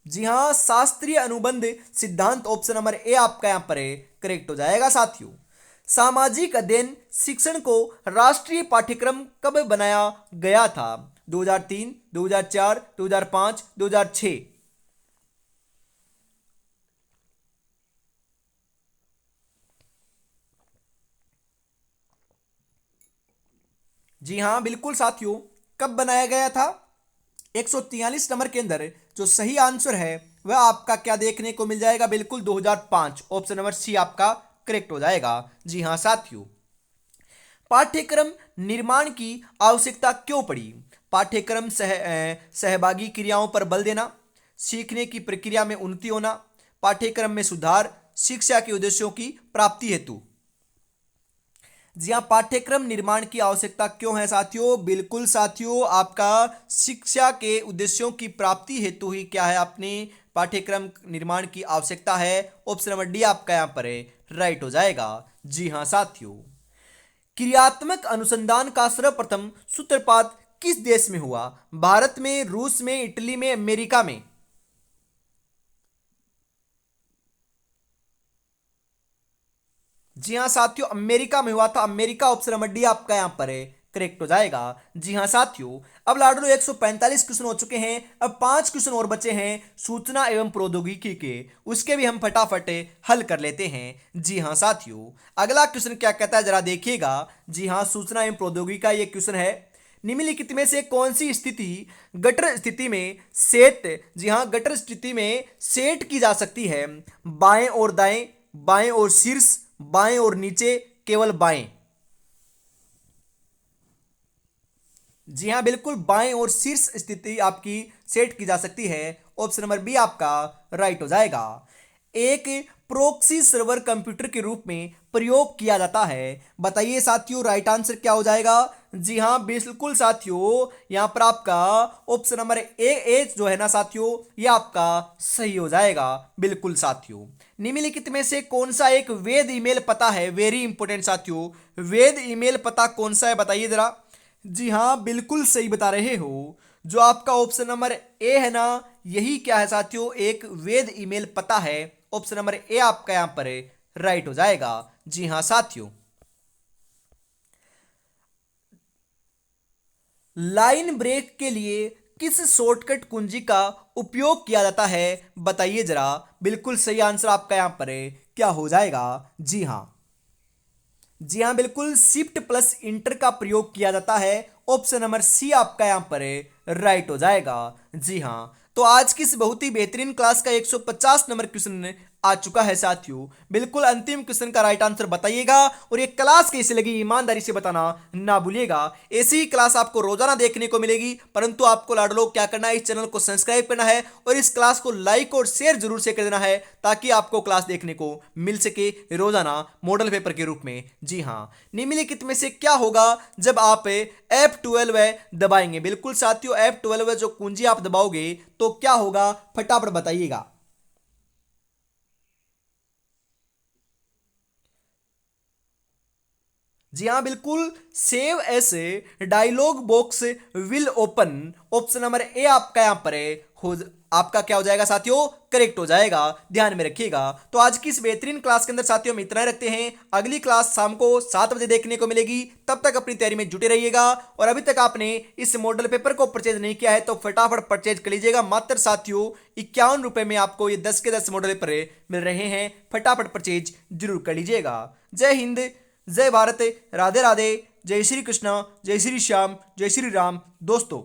जी हां, शास्त्रीय अनुबंध सिद्धांत ऑप्शन नंबर ए आपका यहां पर करेक्ट हो जाएगा साथियों। सामाजिक अध्ययन शिक्षण को राष्ट्रीय पाठ्यक्रम कब बनाया गया था? 2003, 2004, 2005, 2006। जी हाँ बिल्कुल साथियों, कब बनाया गया था? 143 नंबर के अंदर जो सही आंसर है वह आपका क्या देखने को मिल जाएगा? बिल्कुल 2005, ऑप्शन नंबर सी आपका करेक्ट हो जाएगा। जी हाँ साथियों, पाठ्यक्रम निर्माण की आवश्यकता क्यों पड़ी? पाठ्यक्रम सहभागी क्रियाओं पर बल देना, सीखने की प्रक्रिया में उन्नति होना, पाठ्यक्रम में सुधार, शिक्षा के उद्देश्यों की प्राप्ति हेतु। जी हाँ, पाठ्यक्रम निर्माण की आवश्यकता क्यों है साथियों? बिल्कुल साथियों, आपका शिक्षा के उद्देश्यों की प्राप्ति हेतु ही क्या है, अपने पाठ्यक्रम निर्माण की आवश्यकता है। ऑप्शन नंबर डी आपका यहाँ पर राइट हो जाएगा। जी हाँ साथियों, क्रियात्मक अनुसंधान का सर्वप्रथम सूत्रपात किस देश में हुआ? भारत में, रूस में, इटली में, अमेरिका में। जी हाँ साथियों, अमेरिका में हुआ था। अमेरिका, ऑप्शन नंबर डी आपका यहां पर करेक्ट हो जाएगा। जी हाँ साथियों, अब लाडलो 145 क्वेश्चन हो चुके हैं। अब 5 क्वेश्चन और बचे हैं सूचना एवं प्रौद्योगिकी के, उसके भी हम फटाफट हल कर लेते हैं। जी हाँ साथियों, अगला क्वेश्चन क्या कहता है जरा देखिएगा। जी हाँ, सूचना एवं प्रौद्योगिकी का ये क्वेश्चन है, निम्नलिखित में से कौन सी स्थिति गटर स्थिति में सेट, जी हाँ गटर स्थिति में सेट की जा सकती है? बाएं और दाएं, बाएं और शीर्ष, बाएं और नीचे, केवल बाएं। जी हां बिल्कुल, बाएं और शीर्ष स्थिति आपकी सेट की जा सकती है। ऑप्शन नंबर बी आपका राइट हो जाएगा। एक प्रोक्सी सर्वर कंप्यूटर के रूप में प्रयोग किया जाता है, बताइए साथियों राइट आंसर क्या हो जाएगा? जी हां बिल्कुल साथियों, यहां पर आपका ऑप्शन नंबर ए जो है ना साथियों, ये आपका सही हो जाएगा। बिल्कुल साथियों, निम्नलिखित में से कौन सा एक वैध ईमेल पता है? वेरी इंपॉर्टेंट साथियों, वैध ईमेल पता कौन सा है, बताइए जरा। जी हाँ बिल्कुल सही बता रहे हो, जो आपका ऑप्शन नंबर ए है ना, यही क्या है साथियों, एक वैध ईमेल पता है। ऑप्शन नंबर ए आपका यहां पर राइट हो जाएगा। जी हाँ साथियों, लाइन ब्रेक के लिए किस शॉर्टकट कुंजी का उपयोग किया जाता है, बताइए जरा। बिल्कुल सही आंसर आपका यहां पर क्या हो जाएगा? जी हाँ, जी हाँ बिल्कुल, शिफ्ट प्लस इंटर का प्रयोग किया जाता है। ऑप्शन नंबर सी आपका यहां पर राइट हो जाएगा। जी हाँ, तो आज की इस बहुत ही बेहतरीन क्लास का 150 नंबर क्वेश्चन आ चुका है साथियों। बिल्कुल अंतिम क्वेश्चन का राइट आंसर बताइएगा और ये क्लास कैसी लगी ईमानदारी से बताना ना भूलिएगा। ऐसी ही क्लास आपको रोजाना देखने को मिलेगी, परंतु आपको लाडलो क्या करना है, इस चैनल को सब्सक्राइब करना है और इस क्लास को लाइक और शेयर जरूर से कर देना है, ताकि आपको क्लास देखने को मिल सके रोजाना मॉडल पेपर के रूप में। जी हाँ, निम्नलिखित में से क्या होगा जब आप F12 दबाएंगे? बिल्कुल साथियों, F12 जो कुंजी आप दबाओगे तो क्या होगा, फटाफट बताइएगा। जी हाँ बिल्कुल, save as dialog box will open. Option number A आपका यहां पर हो, आपका क्या हो जाएगा साथियों, करेक्ट हो जाएगा। ध्यान में रखिएगा। तो आज की इस बेहतरीन क्लास के अंदर साथियों हम इतना ही रखते हैं। अगली क्लास शाम को 7 बजे देखने को मिलेगी। तब तक अपनी तैयारी में जुटे रहिएगा और अभी तक आपने इस मॉडल पेपर को परचेज नहीं किया है तो फटाफट परचेज कर लीजिएगा। मात्र साथियों 51 रुपए में आपको ये 10 के 10 मॉडल पेपर मिल रहे हैं। फटाफट परचेज जरूर कर लीजिएगा। जय हिंद, जय भारत, राधे राधे, जय श्री कृष्णा, जय श्री श्याम, जय श्री राम दोस्तों।